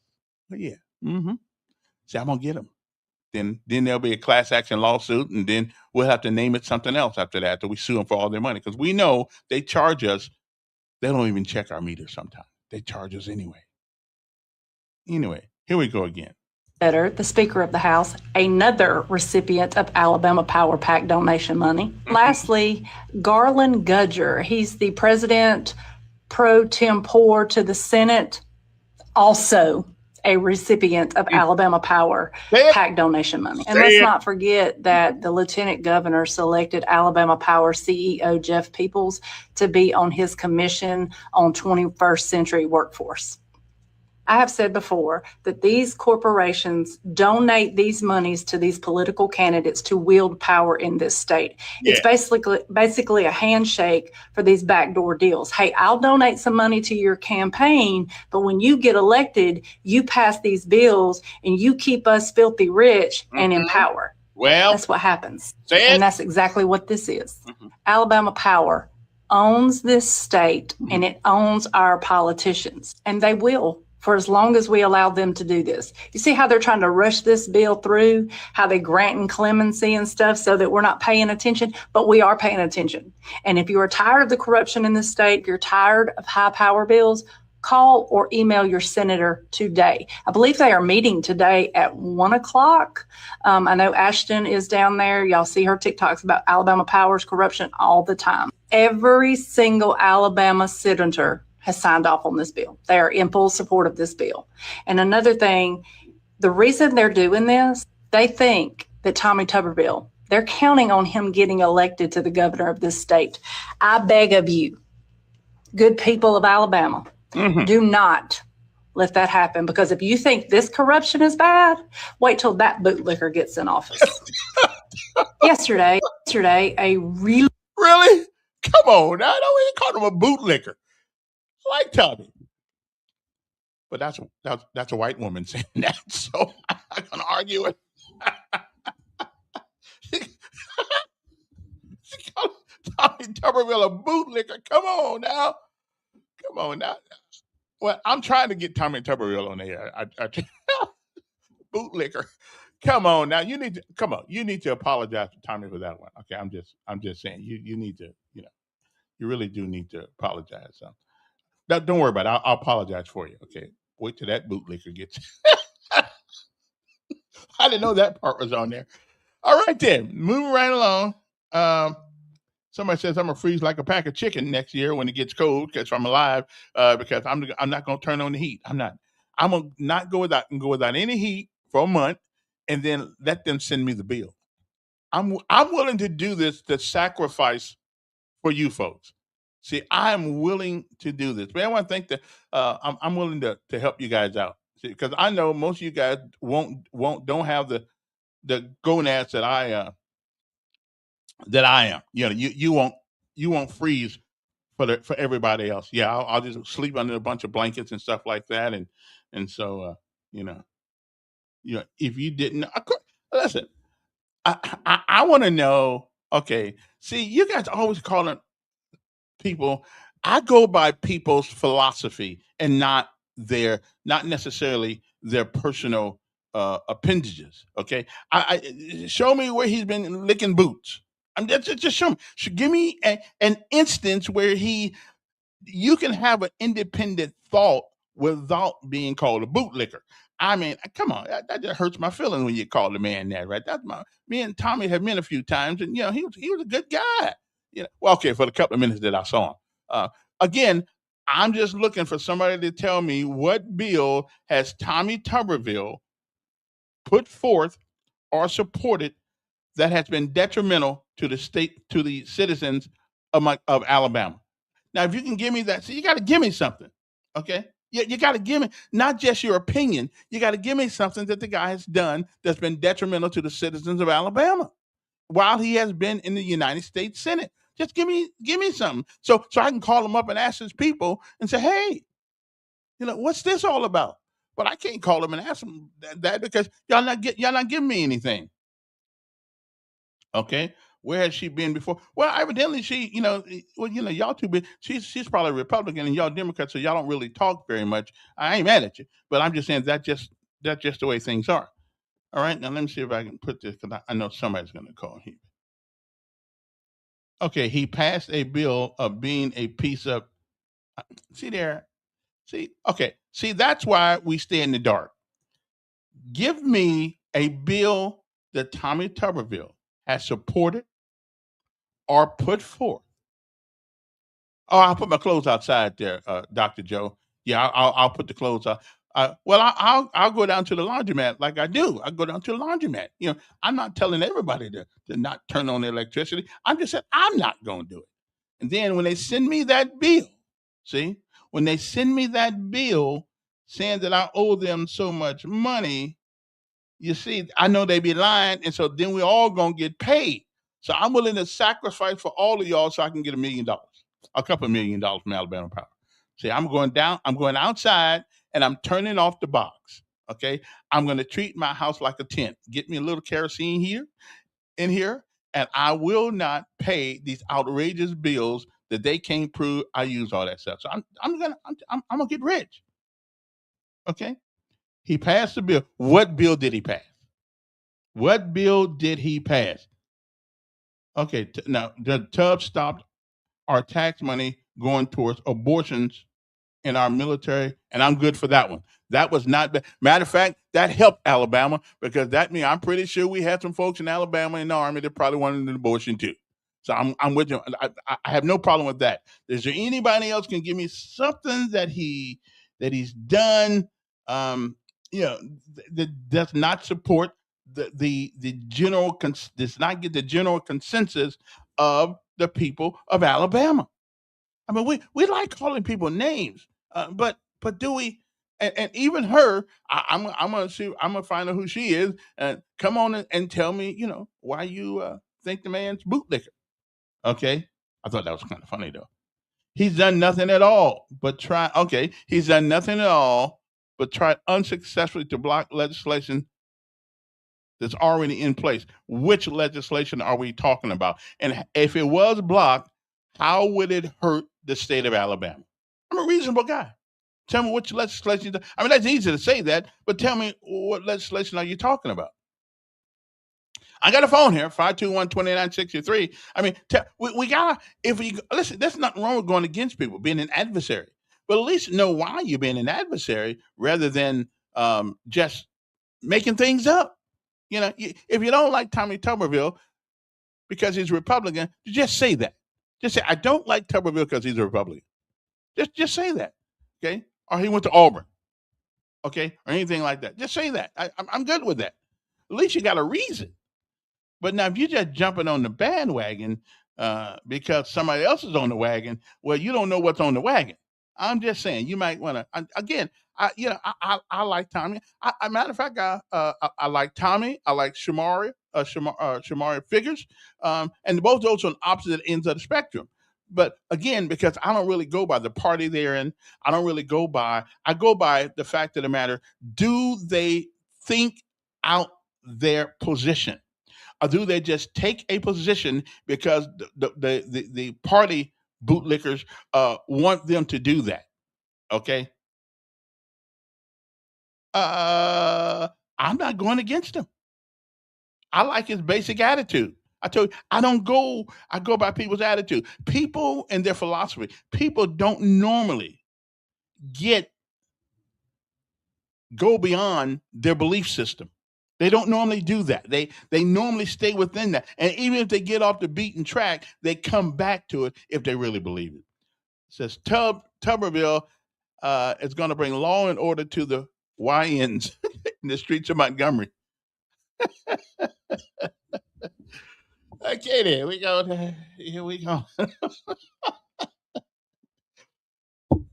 But yeah. See, I'm going to get them. Then there'll be a class action lawsuit, and then we'll have to name it something else after that, till we sue them for all their money, because we know they charge us. They don't even check our meters sometimes. They charge us anyway. Anyway, here we go again. Better, the Speaker of the House, another recipient of Alabama Power PAC donation money. Lastly, Garland Gudger. He's the President pro tempore to the Senate, also a recipient of Alabama Power Say it. PAC donation money. And Say let's it. not forget that the lieutenant governor selected Alabama Power CEO Jeff Peoples to be on his commission on 21st century workforce. I have said before that these corporations donate these monies to these political candidates to wield power in this state. Yeah. It's basically a handshake for these backdoor deals. Hey, I'll donate some money to your campaign, but when you get elected, you pass these bills and you keep us filthy rich and in power. Well, That's what happens. say it. And that's exactly what this is. Alabama Power owns this state and it owns our politicians, and they will for as long as we allow them to do this. You see how they're trying to rush this bill through, how they granting clemency and stuff so that we're not paying attention, but we are paying attention. And if you are tired of the corruption in this state, if you're tired of high power bills, call or email your senator today. I believe they are meeting today at 1:00. I know Ashton is down there. Y'all see her TikToks about Alabama Power's corruption all the time. Every single Alabama senator has signed off on this bill. They are in full support of this bill. And another thing, the reason they're doing this, they think that Tommy Tuberville, they're counting on him getting elected to the governor of this state. I beg of you, good people of Alabama, do not let that happen, because if you think this corruption is bad, wait till that bootlicker gets in office. Yesterday, a really Really? Come on now. Don't even call him a bootlicker. I like Tommy. But that's a white woman saying that, so I'm not going to argue it. She called Tommy Tuberville a bootlicker. Come on now. Well, I'm trying to get Tommy Tuberville on there. I bootlicker. Come on now. You need to apologize to Tommy for that one. Okay, I'm just saying you need to, you really do need to apologize. So don't worry about it. I'll apologize for you. Okay. Wait till that bootlicker gets. I didn't know that part was on there. All right then. Moving right along. Somebody says I'm gonna freeze like a pack of chicken next year when it gets cold because I'm alive. Because I'm not gonna turn on the heat. I'm gonna not go without any heat for a month, and then let them send me the bill. I'm willing to do this to sacrifice for you folks. See, I'm willing to do this. But I want to think that I'm willing to help you guys out. Because I know most of you guys don't have the gonads that I am. You won't freeze for everybody else. Yeah, I'll just sleep under a bunch of blankets and stuff like that. And so if you didn't, listen, I want to know. Okay, see, you guys always calling people. I go by people's philosophy and not necessarily their personal appendages. Okay, I show me where he's been licking boots. Just show me. Give me an instance where you can have an independent thought without being called a bootlicker. I mean, come on, that just hurts my feelings when you call the man that, right? Me and Tommy have met a few times, and he was a good guy. Well, okay, for the couple of minutes that I saw him. Again, I'm just looking for somebody to tell me what bill has Tommy Tuberville put forth or supported that has been detrimental to the state, to the citizens of Alabama. Now, if you can give me that, you got to give me something, okay? You got to give me not just your opinion. You got to give me something that the guy has done that's been detrimental to the citizens of Alabama while he has been in the United States Senate. Just give me something, so I can call him up and ask his people and say, hey, what's this all about? But I can't call him and ask him that because y'all not giving me anything. Okay. Where has she been before? Well, evidently she, y'all two been. She's probably Republican and y'all Democrats, so y'all don't really talk very much. I ain't mad at you, but I'm just saying that's just the way things are. All right. Now let me see if I can put this because I know somebody's going to call here. Okay, he passed a bill of being a piece of. See there. Okay. See, that's why we stay in the dark. Give me a bill that Tommy Tuberville has supported or put forth. Oh, I'll put my clothes outside there, Dr. Joe. Yeah, I'll put the clothes out. I'll go down to the laundromat like I do. I go down to the laundromat. I'm not telling everybody to not turn on the electricity. I'm just saying I'm not going to do it. And then when they send me that bill, see, when they send me that bill saying that I owe them so much money, you see, I know they be lying, and so then we all gonna get paid. So I'm willing to sacrifice for all of y'all so I can get $1 million, a couple $1 million from Alabama Power. See, I'm going outside, and I'm turning off the box. Okay, I'm gonna treat my house like a tent. Get me a little kerosene in here, and I will not pay these outrageous bills that they can't prove I use all that stuff. So I'm gonna get rich. Okay, he passed the bill. What bill did he pass? What bill did he pass? Okay, now the Tubbs stopped our tax money going towards abortions in our military, and I'm good for that one. That was not bad. Matter of fact, that helped Alabama because that means I'm pretty sure we had some folks in Alabama in the Army that probably wanted an abortion too. So I'm with you. I have no problem with that. Is there anybody else can give me something that he's done? That does not support the general does not get the general consensus of the people of Alabama. I mean, we like calling people names, but do we? And even her, I'm gonna see. I'm gonna find out who she is. And come on and tell me, why you think the man's bootlicker. Okay, I thought that was kind of funny though. He's done nothing at all but try. Okay, he's done nothing at all but tried unsuccessfully to block legislation that's already in place. Which legislation are we talking about? And if it was blocked, how would it hurt the state of Alabama? I'm a reasonable guy. Tell me which legislation. I mean, that's easy to say that, but tell me what legislation are you talking about? I got a phone here, 521-2963. I mean, we gotta, if we listen, there's nothing wrong with going against people, being an adversary. But at least know why you're being an adversary rather than just making things up. If you don't like Tommy Tuberville because he's a Republican, just say that. Just say, I don't like Tuberville because he's a Republican. Just say that. Okay? Or he went to Auburn. Okay? Or anything like that. Just say that. I'm good with that. At least you got a reason. But now if you're just jumping on the bandwagon because somebody else is on the wagon, well, you don't know what's on the wagon. I'm just saying you might want to. Again, I like Tommy. Matter of fact, I like Tommy. I like Shamari. Shamari Figures, and both those on opposite ends of the spectrum. But again, because I don't really go by the party they're in, I don't really go by. I go by the fact of the matter: do they think out their position? Or do they just take a position because the party bootlickers want them to do that? Okay. I'm not going against him. I like his basic attitude. I told you, I go by people's attitude. People and their philosophy. People don't normally go beyond their belief system. They don't normally do that. They normally stay within that. And even if they get off the beaten track, they come back to it if they really believe it. It says Tuberville is going to bring law and order to the YNs in the streets of Montgomery. Okay, there we go. Here we go.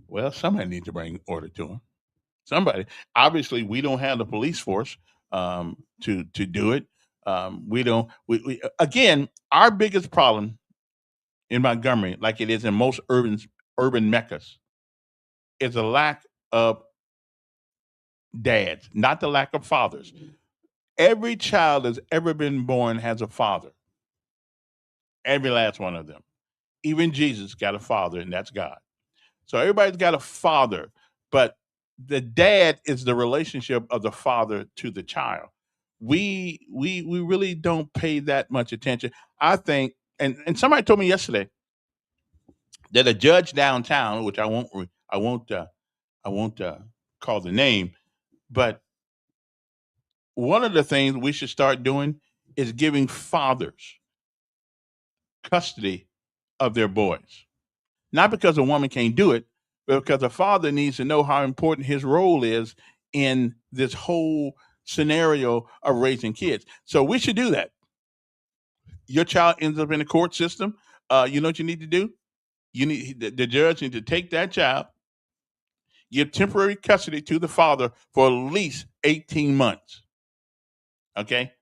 Well, somebody needs to bring order to them. Somebody. Obviously, we don't have the police force to do it. We don't. We again, our biggest problem in Montgomery, like it is in most urban meccas, is a lack of dads, not the lack of fathers. Every child that's ever been born has a father. Every last one of them. Even Jesus got a father, and that's God. So everybody's got a father, but the dad is the relationship of the father to the child. We really don't pay that much attention. I think, and somebody told me yesterday that a judge downtown, which I won't call the name, but one of the things we should start doing is giving fathers custody of their boys. Not because a woman can't do it, because a father needs to know how important his role is in this whole scenario of raising kids. So we should do that. Your child ends up in the court system. You know what you need to do? You need the judge need to take that child, give temporary custody to the father for at least 18 months. Okay?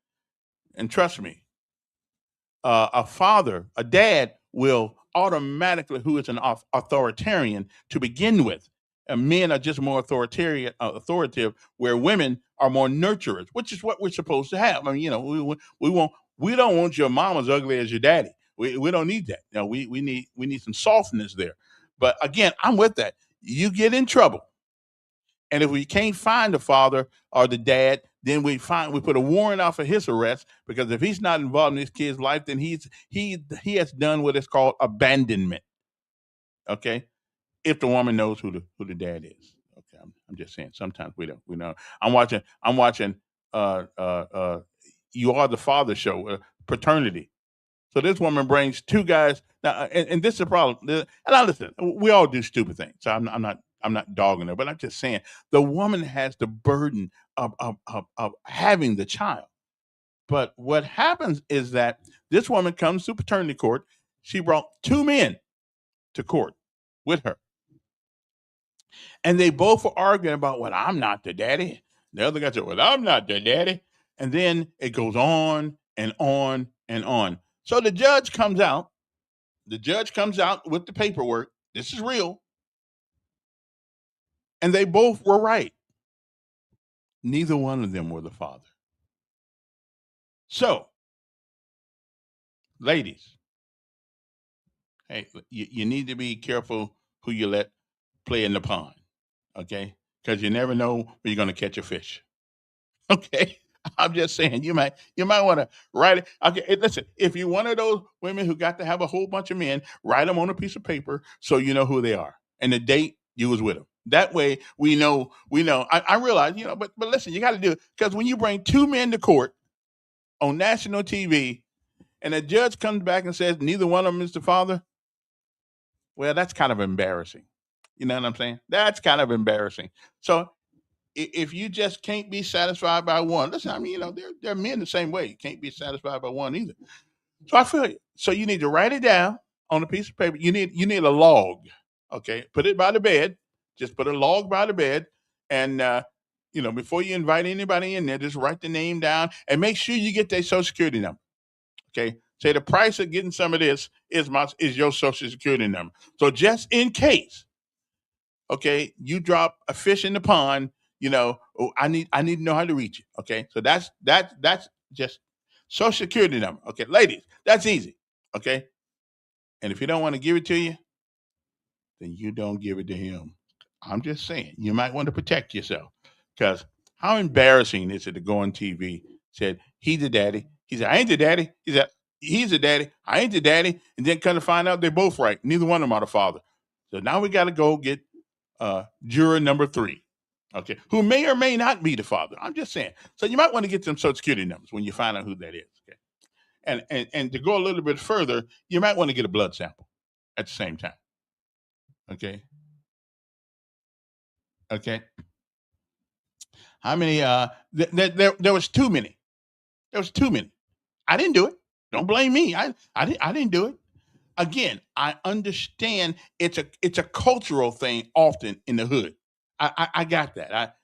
And trust me, a dad will automatically, who is an authoritarian to begin with. And men are just more authoritative, where women are more nurturers, which is what we're supposed to have. I mean, we don't want your mom as ugly as your daddy. We don't need that. We need some softness there. But again, I'm with that. You get in trouble, and if we can't find the father or the dad, then we put a warrant out for his arrest, because if he's not involved in this kid's life, then he has done what is called abandonment. Okay, if the woman knows who the dad is. Okay, I'm just saying. Sometimes we don't. We know. I'm watching. You Are the Father show, Paternity. So this woman brings two guys now, and this is the problem. And I listen. We all do stupid things. So I'm not dogging her, but I'm just saying the woman has the burden of having the child. But what happens is that this woman comes to paternity court. She brought two men to court with her, and they both were arguing about, well, I'm not the daddy. The other guy said, well, I'm not the daddy. And then it goes on and on and on. So the judge comes out. The judge comes out with the paperwork. This is real. And they both were right. Neither one of them were the father. So, ladies, hey, you need to be careful who you let play in the pond, okay? Because you never know when you're going to catch a fish. Okay, I'm just saying you might want to write it. Okay, listen, if you're one of those women who got to have a whole bunch of men, write them on a piece of paper so you know who they are and the date you was with them. That way we know. I realize, but listen, you got to do it, because when you bring two men to court on national TV and a judge comes back and says neither one of them is the father, well, that's kind of embarrassing. You know what I'm saying? That's kind of embarrassing. So if you just can't be satisfied by one, listen, I mean, there are men the same way. You can't be satisfied by one either. So I feel you. So you need to write it down on a piece of paper. You need a log. Okay, put it by the bed. Just put a log by the bed, and before you invite anybody in there, just write the name down and make sure you get their Social Security number. Okay, say the price of getting some of this is your Social Security number. So just in case, okay, you drop a fish in the pond, I need to know how to reach it. Okay, so that's just Social Security number. Okay, ladies, that's easy. Okay, and if he don't want to give it to you, then you don't give it to him. I'm just saying, you might want to protect yourself, because how embarrassing is it to go on TV, said he's the daddy. He said, I ain't the daddy. He said, he's the daddy. I ain't the daddy. And then kind of find out they're both right. Neither one of them are the father. So now we got to go get juror number 3, okay, who may or may not be the father. I'm just saying. So you might want to get them Social Security numbers when you find out who that is. Okay, and to go a little bit further, you might want to get a blood sample at the same time. Okay. Okay. How many? There was too many. There was too many. I didn't do it. Don't blame me. I didn't do it. Again, I understand it's a cultural thing often in the hood. I got that.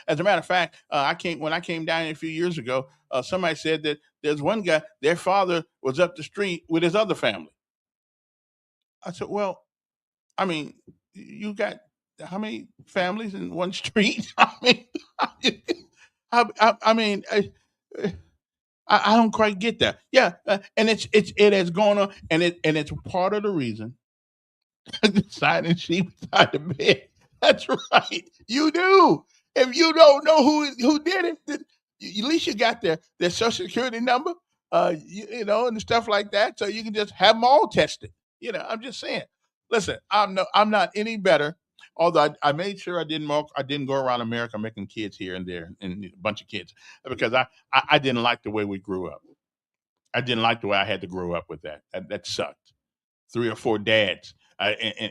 As a matter of fact, when I came down here a few years ago, somebody said that there's one guy, their father was up the street with his other family. I said, well, I mean, you got how many families in one street? I mean, I don't quite get that. Yeah, and it has gone on, and it's part of the reason deciding sheep beside the bed. That's right. You do. If you don't know who did it, then at least you got their Social Security number, and stuff like that, so you can just have them all tested. I'm just saying. Listen, I'm not any better. Although I made sure I didn't go around America making kids here and there and a bunch of kids, because I didn't like the way we grew up. I didn't like the way I had to grow up with that. That sucked. 3 or 4 dads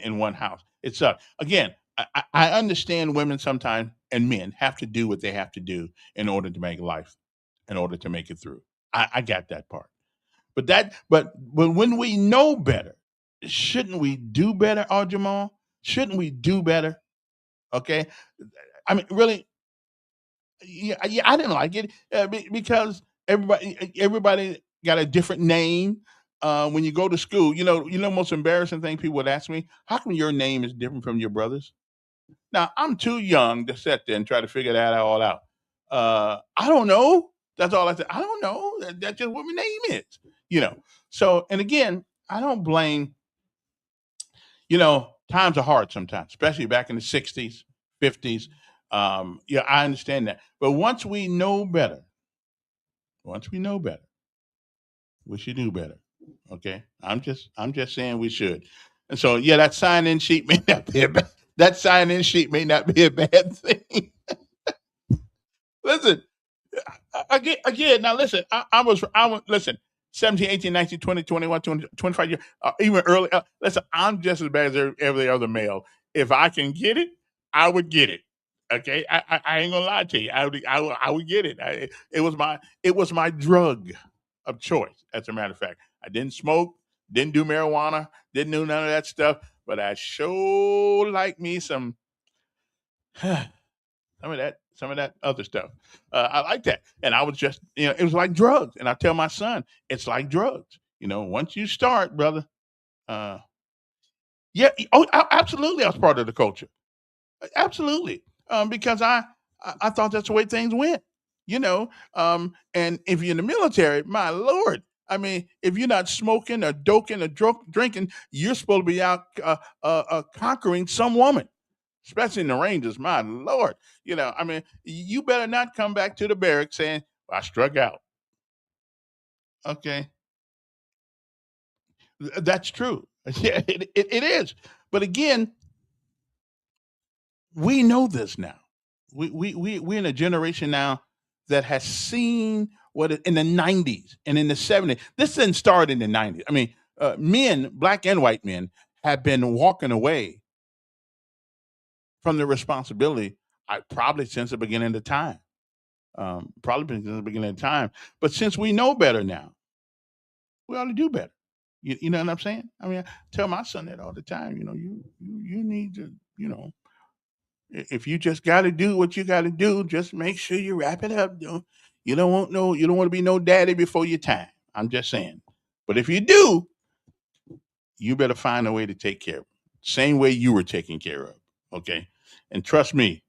in one house. It sucked. Again, I understand women sometimes and men have to do what they have to do in order to make life, in order to make it through. I got that part. But when we know better, shouldn't we do better, Jamal? Shouldn't we do better? Okay. I mean, really, yeah, I didn't like it because everybody got a different name. When you go to school, most embarrassing thing people would ask me, how come your name is different from your brother's? Now, I'm too young to sit there and try to figure that all out. I don't know. That's all I said. I don't know. That's just what my name is. You know. So, and again, I don't blame. Times are hard sometimes, especially back in the '60s, '50s. Yeah, I understand that. But once we know better, we should do better. Okay, I'm just saying we should. And so, yeah, that sign-in sheet may not be a bad. That sign-in sheet may not be a bad thing. Listen, again, now listen, I was, listen, 17, 18, 19, 20, 21, 20, 25 years, even early. Listen, I'm just as bad as every other male. If I can get it, I would get it. Okay, I ain't gonna lie to you. I would get it. It was my drug of choice. As a matter of fact, I didn't smoke, didn't do marijuana, didn't do none of that stuff. But I sure like me some of that other stuff. I like that, and I was just, it was like drugs. And I tell my son, it's like drugs. Once you start, brother. Uh, yeah, oh, absolutely, I was part of the culture. Absolutely, because I thought that's the way things went. And if you're in the military, my lord. I mean, if you're not smoking or doking or drinking, you're supposed to be out conquering some woman, especially in the Rangers. My lord, I mean, you better not come back to the barracks saying I struck out. Okay, that's true. Yeah, it is. But again, we know this now. We're in a generation now that has seen in the '90s and in the '70s. This didn't start in the '90s. I mean, men, black and white men, have been walking away from the responsibility. Probably since the beginning of time. Probably since the beginning of time. But since we know better now, we ought to do better. You know what I'm saying? I mean, I tell my son that all the time. You need to, if you just got to do what you got to do, just make sure you wrap it up. You don't want to be no daddy before your time. I'm just saying. But if you do, you better find a way to take care of them. Same way you were taken care of. Okay, and trust me,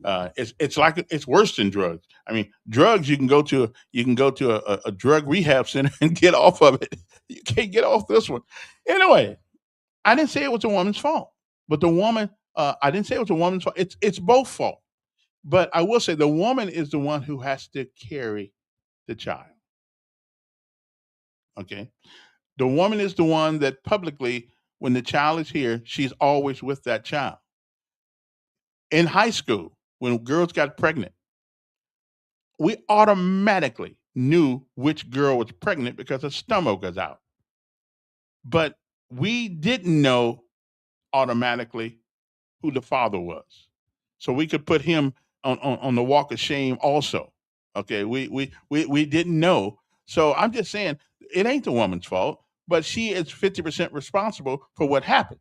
it's worse than drugs. I mean, drugs you can go to a drug rehab center and get off of it. You can't get off this one. Anyway, I didn't say it was a woman's fault, but the woman. I didn't say it was a woman's fault. It's both fault. But I will say the woman is the one who has to carry the child. Okay. The woman is the one that publicly, when the child is here, she's always with that child. In high school, when girls got pregnant, we automatically knew which girl was pregnant because her stomach was out. But we didn't know automatically who the father was. So we could put him on the walk of shame also. Okay, we didn't know. So I'm just saying it ain't the woman's fault, but she is 50% responsible for what happens.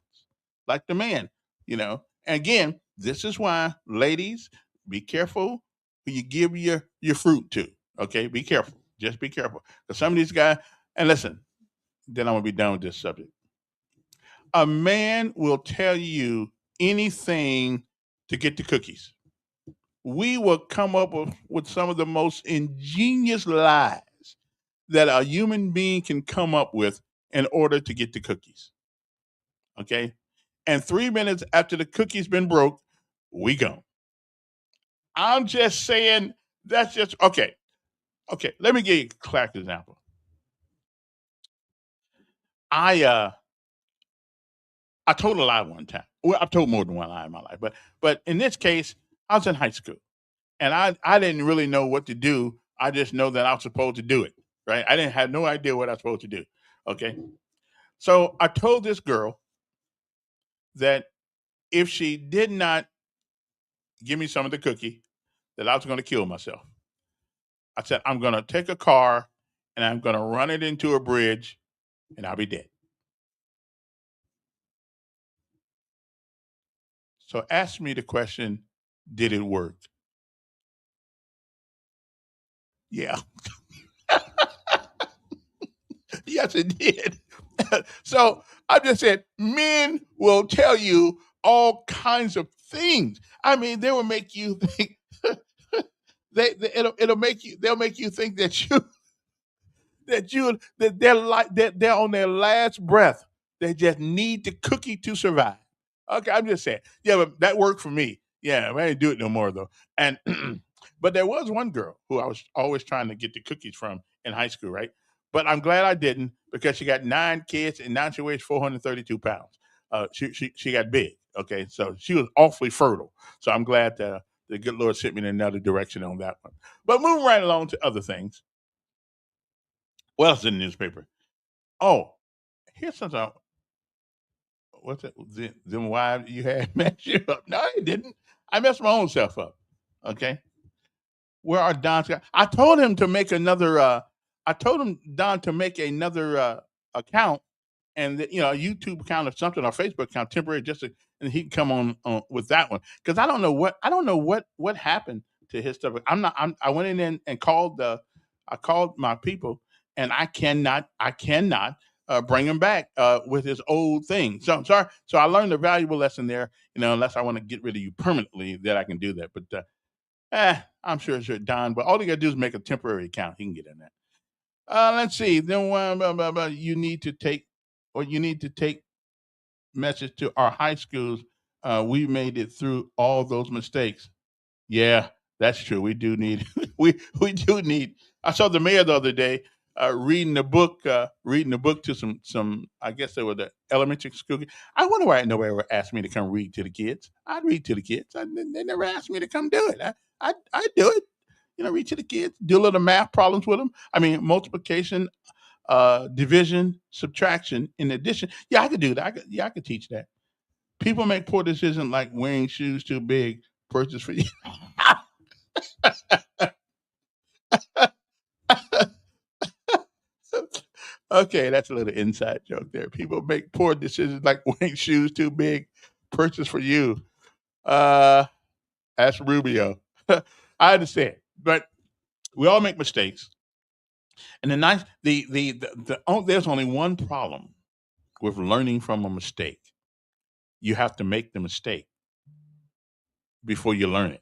Like the man, And again, this is why, ladies, be careful who you give your fruit to. Okay, be careful. Just be careful. Because some of these guys, and listen, then I'm gonna be done with this subject. A man will tell you anything to get the cookies. We will come up with some of the most ingenious lies that a human being can come up with in order to get the cookies. Okay? And 3 minutes after the cookies been broke, we gone. I'm just saying that's just okay. Okay, let me give you a classic example. I told a lie one time. Well, I've told more than one lie in my life, but in this case, I was in high school and I didn't really know what to do. I just know that I was supposed to do it. Right? I didn't have no idea what I was supposed to do. Okay. So I told this girl that if she did not give me some of the cookie, that I was going to kill myself. I said, I'm going to take a car and I'm going to run it into a bridge and I'll be dead. So ask me the question, did it work? Yeah. Yes, it did. So I just said, men will tell you all kinds of things. I mean, they will make you think they'll make you think that they're on their last breath. They just need the cookie to survive. Okay, I'm just saying. Yeah, but that worked for me. Yeah, I didn't do it no more though. And but there was one girl who I was always trying to get the cookies from in high school, right? But I'm glad I didn't because she got 9 kids and now she weighs 432 pounds. She got big. Okay, so she was awfully fertile. So I'm glad the good Lord sent me in another direction on that one. But moving right along to other things. What else in the newspaper? Oh, here's something. What's it? Them wives you had messed you up. No, it didn't. I messed my own self up. Okay. Where are Don's guys? I told him to make another. I told him Don to make another account and a YouTube account or something or Facebook account temporary and he can come on with that one because I don't know what happened to his stuff. I went in and I called my people and I cannot bring him back with his old thing. So I'm sorry. So I learned a valuable lesson there. Unless I want to get rid of you permanently, that I can do that. But I'm sure it's Don. But all you got to do is make a temporary account. He can get in that. Let's see. Then you need to take message to our high schools. We made it through all those mistakes. Yeah, that's true. We do need we do need. I saw the mayor the other day reading the book to some. I guess they were the elementary school. I wonder why nobody ever asked me to come read to the kids. I'd read to the kids. They never asked me to come do it. I do it. Read to the kids, do a little math problems with them. I mean, multiplication, division, subtraction, in addition. Yeah, I could do that. I could teach that. People make poor decisions like wearing shoes too big, purchase for you. Okay, that's a little inside joke there. People make poor decisions like wearing shoes too big, purchase for you. That's Rubio. I understand, but we all make mistakes. And there's only one problem with learning from a mistake. You have to make the mistake before you learn it.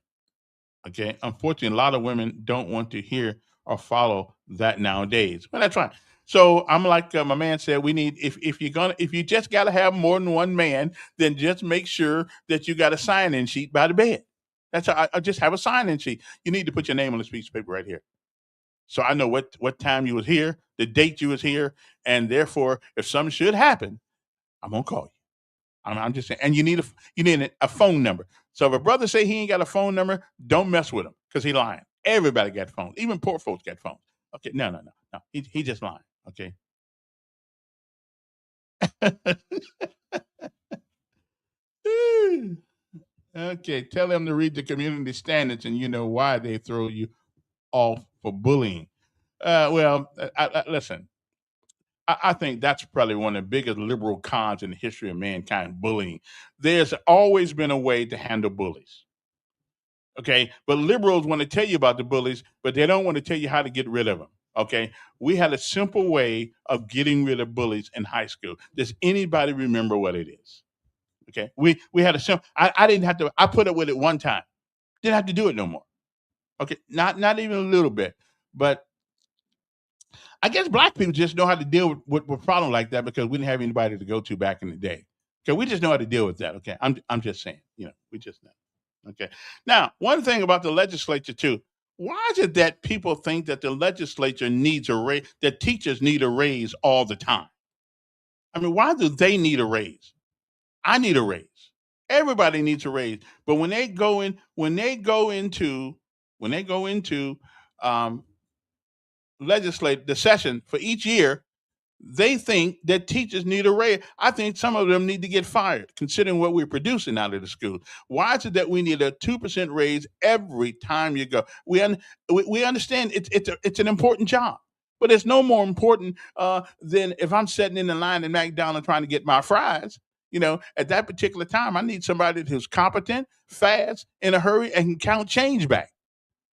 Okay. Unfortunately, a lot of women don't want to hear or follow that nowadays. But that's fine. So I'm like my man said, we need if you just got to have more than one man, then just make sure that you got a sign-in sheet by the bed. That's how I just have a sign-in sheet. You need to put your name on this piece of paper right here. So I know what time you was here, the date you was here, and therefore, if something should happen, I'm gonna call you. I'm just saying, and you need a phone number. So if a brother say he ain't got a phone number, don't mess with him because he lying. Everybody got phones, even poor folks got phones. Okay, no. He just lying. Okay. Okay, tell them to read the community standards, and you know why they throw you off for bullying. Listen. I think that's probably one of the biggest liberal cons in the history of mankind, bullying. There's always been a way to handle bullies. Okay. But liberals want to tell you about the bullies, but they don't want to tell you how to get rid of them. Okay. We had a simple way of getting rid of bullies in high school. Does anybody remember what it is? Okay. We had a simple, I didn't have to, I put up with it one time. Didn't have to do it no more. Okay. Not even a little bit, but I guess black people just know how to deal with a problem like that because we didn't have anybody to go to back in the day. Okay, we just know how to deal with that. Okay, I'm just saying, we just know. Okay, now one thing about the legislature too. Why is it that people think that the legislature needs a raise, that teachers need a raise all the time? I mean, why do they need a raise? I need a raise. Everybody needs a raise. But when they go into um, legislate the session for each year, they think that teachers need a raise. I think some of them need to get fired, considering what we're producing out of the school. Why is it that we need a 2% raise every time you go? We understand it's an important job, but it's no more important than if I'm sitting in the line at McDonald's trying to get my fries. At that particular time, I need somebody who's competent, fast, in a hurry, and can count change back.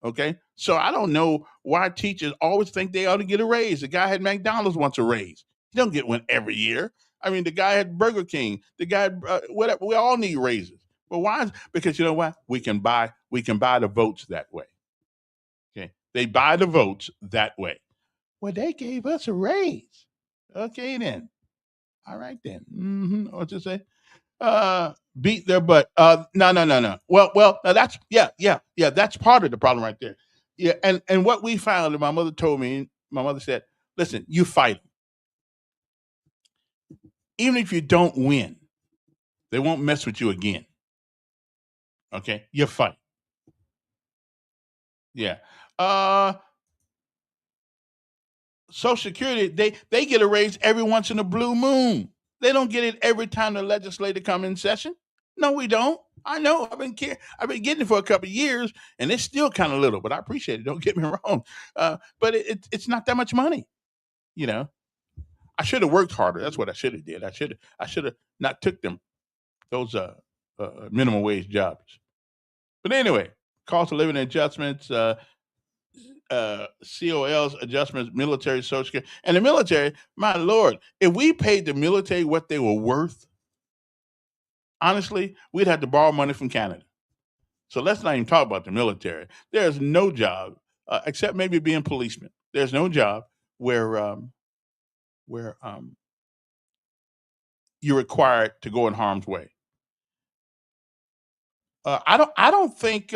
Okay. So I don't know why teachers always think they ought to get a raise. The guy at McDonald's wants a raise. He don't get one every year. I mean, the guy at Burger King, the guy, whatever, we all need raises. But why? Because you know what? We can buy the votes that way. Okay. They buy the votes that way. Well, they gave us a raise. Okay, then. All right, then. What's it say? Beat their butt. No. Well, now that's that's part of the problem right there. Yeah, and what we found, and my mother told me, my mother said, listen, you fight 'em. Even if you don't win, they won't mess with you again. Okay, you fight. Yeah. Social Security, they get a raise every once in a blue moon. They don't get it every time the legislature come in session. No, we don't. I know. I've been getting it for a couple of years, and it's still kind of little, but I appreciate it. Don't get me wrong. But it's not that much money. I should have worked harder. That's what I should have did. I should have not took those minimum wage jobs. But anyway, cost of living adjustments. COL's adjustments, military, social security, and the military. My Lord, if we paid the military what they were worth, honestly, we'd have to borrow money from Canada. So let's not even talk about the military. There's no job, except maybe being policeman. There's no job where you're required to go in harm's way. I don't think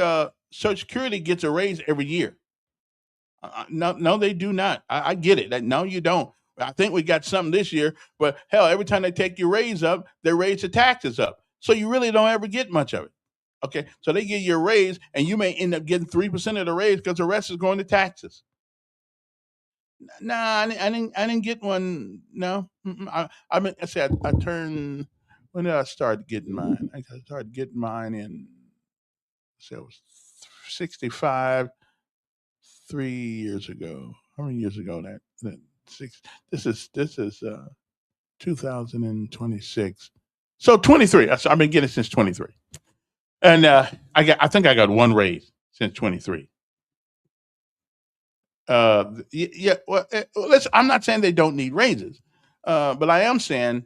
Social Security gets a raise every year. No, they do not. I get it. No, you don't. I think we got something this year, but hell, every time they take your raise up, they raise the taxes up. So you really don't ever get much of it. Okay, so they give you a raise, and you may end up getting 3% of the raise because the rest is going to taxes. Nah, I didn't get one. No, I said I turned. When did I start getting mine? I started getting mine in. So it was 65. 3 years ago. How many years ago that six? This is 2026. So 23. I've been getting it since 23, and I think I got one raise since 23. Yeah. Well, listen, I'm not saying they don't need raises, but I am saying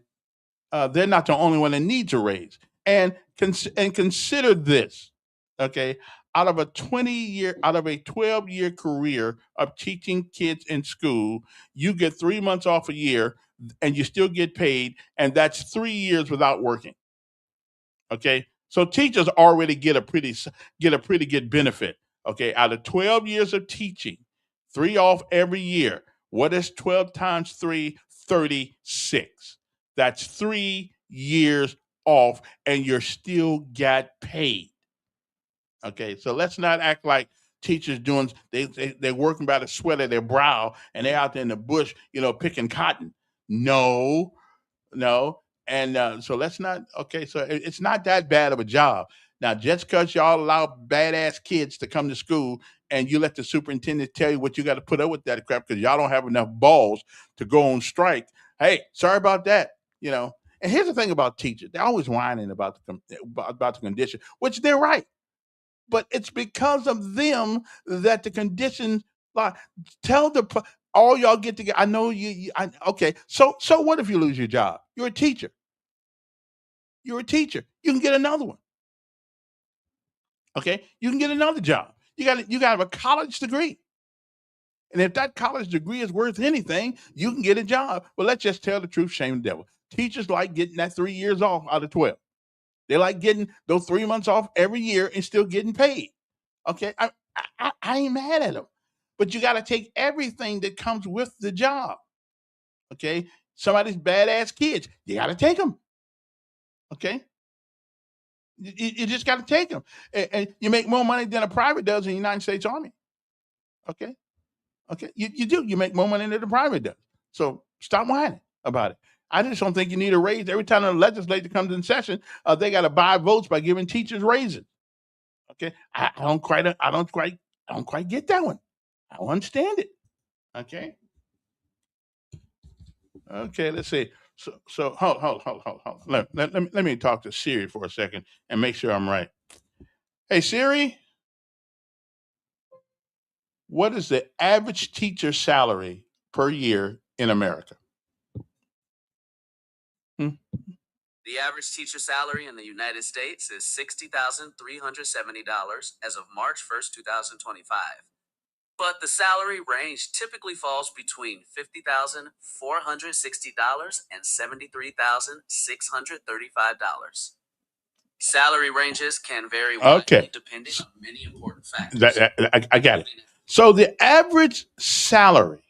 they're not the only one that needs a raise. And consider this, okay? Out of a 12-year career of teaching kids in school, you get 3 months off a year, and you still get paid, and that's 3 years without working. Okay, so teachers already get a pretty good benefit. Okay, out of 12 years of teaching, 3 off every year. What is 12 times 3? 36. That's 3 years off, and you're still got paid. Okay, so let's not act like teachers they're working by the sweat of their brow, and they're out there in the bush, picking cotton. No, and so let's not. Okay, so it's not that bad of a job. Now, just because y'all allow badass kids to come to school and you let the superintendent tell you what you got to put up with that crap because y'all don't have enough balls to go on strike. Hey, sorry about that. And here's the thing about teachers: they're always whining about the condition, which they're right. But it's because of them that the conditions. Like, all y'all get together. I know okay. So what if you lose your job? You're a teacher. You're a teacher. You can get another one. Okay, you can get another job. You got to have a college degree. And if that college degree is worth anything, you can get a job. But let's just tell the truth, shame the devil. Teachers like getting that 3 years off out of 12. They like getting those 3 months off every year and still getting paid. Okay, I ain't mad at them. But you got to take everything that comes with the job. Okay, somebody's badass kids, you got to take them. Okay, you just got to take them, and you make more money than a private does in the United States Army. Okay, you do. You make more money than the private does. So Stop whining about it. I just don't think you need a raise. Every time the legislature comes in session, they got to buy votes by giving teachers raises. Okay, I don't quite get that one. I don't understand it. Okay. Okay, let's see. So hold. Let me talk to Siri for a second and make sure I'm right. Hey Siri, what is the average teacher salary per year in America? The average teacher salary in the United States is $60,370 as of March 1st, 2025. But the salary range typically falls between $50,460 and $73,635. Salary ranges can vary widely depending on many important factors. I got it. So the average salary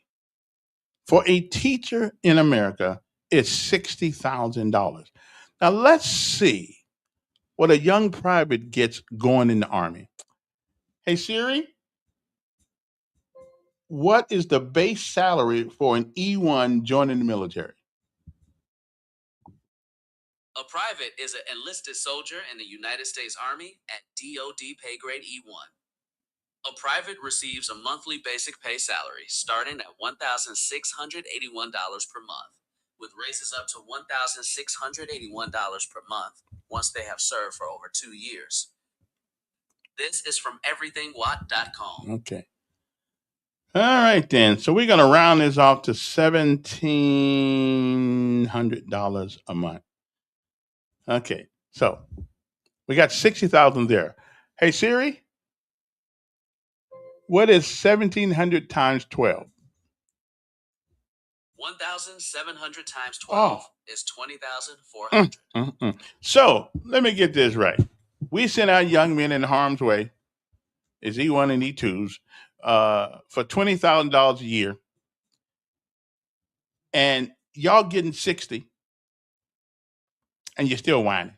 for a teacher in America is $60,000. Now let's see what a young private gets going in the Army. Hey Siri, what is the base salary for an E1 joining the military? A private is an enlisted soldier in the United States Army at DoD pay grade E1. A private receives a monthly basic pay salary starting at $1,681 per month, with raises up to $1,681 per month once they have served for over 2 years. This is from everythingwatt.com. Okay. All right, then. So we're going to round this off to $1,700 a month. Okay. So we got 60,000 there. Hey, Siri, what is 1,700 times 12? 1,700 times 12 is 20,400. So let me get this right. We send our young men in harm's way, is E1 and E2s, for $20,000 a year, and y'all getting 60, and you're still whining.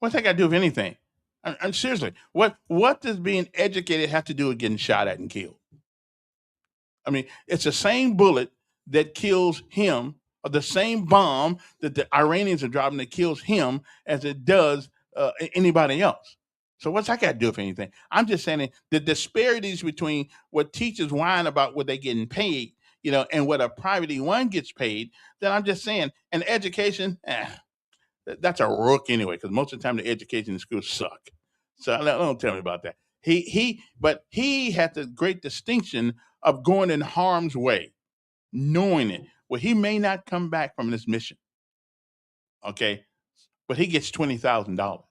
What's that got to do with anything? I'm seriously, what does being educated have to do with getting shot at and killed? I mean, it's the same bullet that kills him, or the same bomb that the Iranians are dropping that kills him as it does anybody else. So what's that got to do with anything? I'm just saying the disparities between what teachers whine about what they're getting paid, and what a private E1 gets paid, then I'm just saying, and education, that's a rook anyway, because most of the time the education in schools suck. So don't tell me about that. But he had the great distinction of going in harm's way, knowing it. Well, he may not come back from this mission. Okay. But he gets $20,000.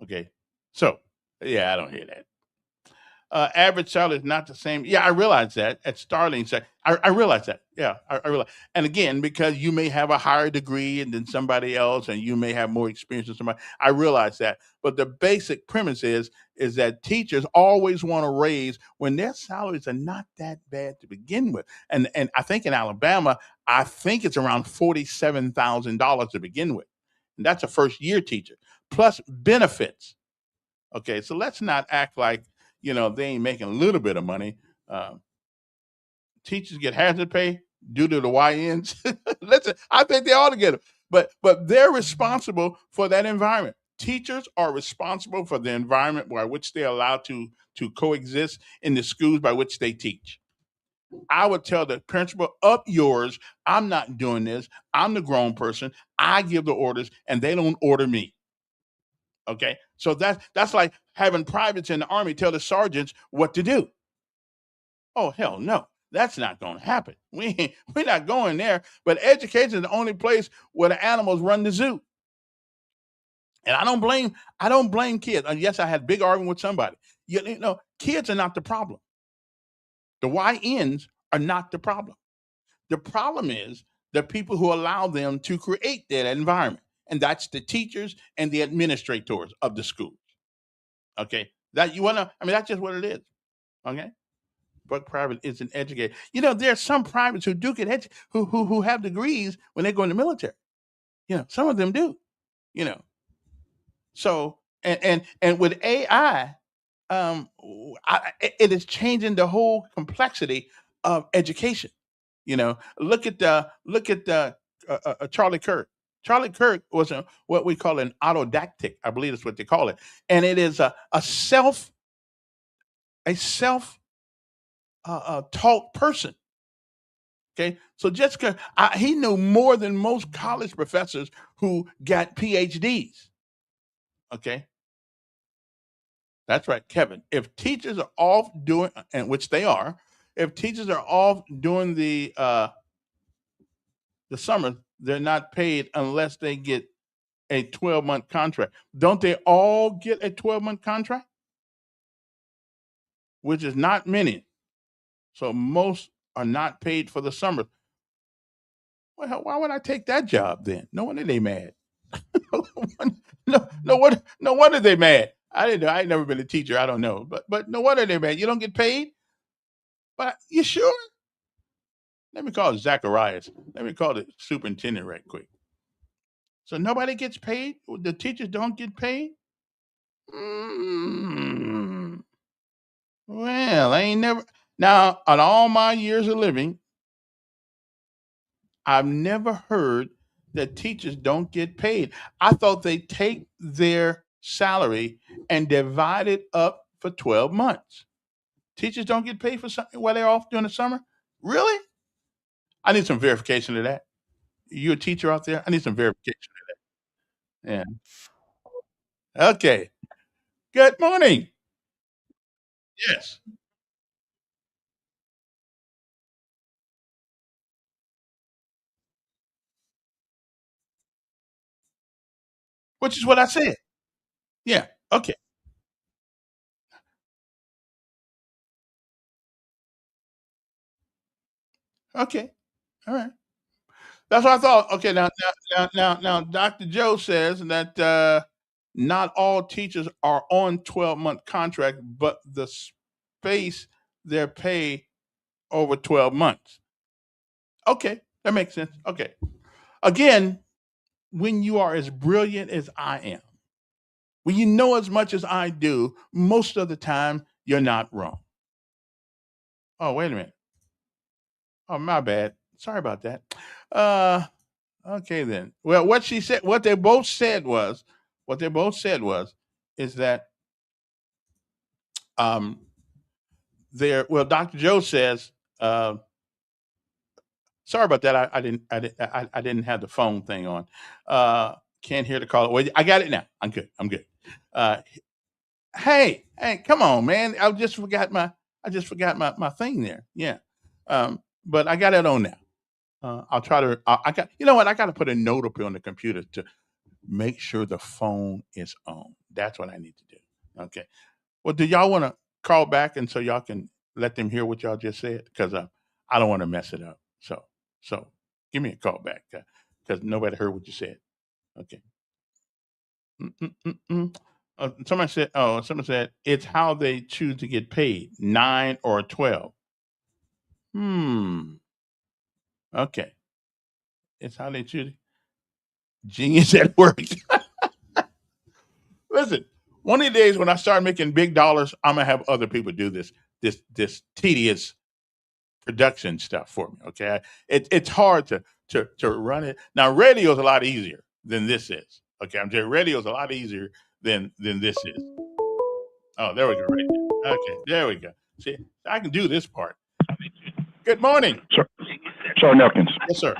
Okay. So, yeah, I don't hear that. Average salary is not the same. Yeah, I realize that at Starling. I realize that. Yeah, I realize. And again, because you may have a higher degree than somebody else, and you may have more experience than somebody. I realize that. But the basic premise is that teachers always want to raise when their salaries are not that bad to begin with. And I think in Alabama, I think it's around $47,000 to begin with. And that's a first year teacher, plus benefits. Okay, so let's not act like they ain't making a little bit of money. Teachers get hazard pay due to the YNs. Listen, I think they ought to get it. But they're responsible for that environment. Teachers are responsible for the environment by which they're allowed to coexist in the schools by which they teach. I would tell the principal, up yours, I'm not doing this. I'm the grown person. I give the orders, and they don't order me. Okay, so that's like having privates in the Army tell the sergeants what to do. Oh, hell no, that's not going to happen. We're not going there. But education is the only place where the animals run the zoo. And I don't blame kids. Yes, I had a big argument with somebody. Kids are not the problem. The YNs are not the problem. The problem is the people who allow them to create that environment. And that's the teachers and the administrators of the schools. Okay, that's just what it is. Okay, but private isn't educated. There are some privates who do get who have degrees when they go in the military. Some of them do. So and with AI, it is changing the whole complexity of education. Look at Charlie Kirk. Charlie Kirk was what we call an autodactic, I believe that's what they call it, and it is a self taught person. Okay, so Jessica, he knew more than most college professors who got PhDs. Okay, that's right, Kevin. If teachers are off doing, and which they are, if teachers are off during the summer, they're not paid unless they get a 12-month contract. Don't they all get a 12-month contract? Which is not many. So most are not paid for the summer. Well, why would I take that job then? No wonder they mad. no wonder they mad. I didn't know. I ain't never been a teacher. I don't know. But no wonder they mad. You don't get paid? But you sure? Let me call Zacharias. Let me call the superintendent right quick. So nobody gets paid? The teachers don't get paid? Well, I ain't never. Now, on all my years of living, I've never heard that teachers don't get paid. I thought they take their salary and divide it up for 12 months. Teachers don't get paid for something while they're off during the summer? Really? I need some verification of that. You a teacher out there? I need some verification of that. Yeah. Okay. Good morning. Yes. Which is what I said. Yeah. Okay. Okay. All right. That's what I thought. Okay. Now, Dr. Joe says that not all teachers are on 12-month contract, but the space their pay over 12 months. Okay. That makes sense. Okay. Again, when you are as brilliant as I am, when you know as much as I do, most of the time you're not wrong. Oh, wait a minute. Oh, my bad. Sorry about that. Okay then. Well, what they both said was, is that Dr. Joe says, sorry about that. I didn't have the phone thing on. Can't hear the call. Well, I got it now. I'm good. Hey, come on, man. I just forgot my thing there. Yeah. But I got it on now. I'll try to. I got. You know what? I got to put a note up here on the computer to make sure the phone is on. That's what I need to do. Okay. Well, do y'all want to call back and so y'all can let them hear what y'all just said? Because I don't want to mess it up. So give me a call back because nobody heard what you said. Okay. Someone said it's how they choose to get paid, 9 or 12. Okay. It's how they choose. Genius at work. Listen, one of the days when I start making big dollars, I'm gonna have other people do this tedious production stuff for me. Okay, it's hard to run it. Now, radio is a lot easier than this is. Okay, I'm saying radio is a lot easier than this is. Oh, there we go. Right there. Okay, there we go. See, I can do this part. Good morning. Sir Nelkins. Yes, sir.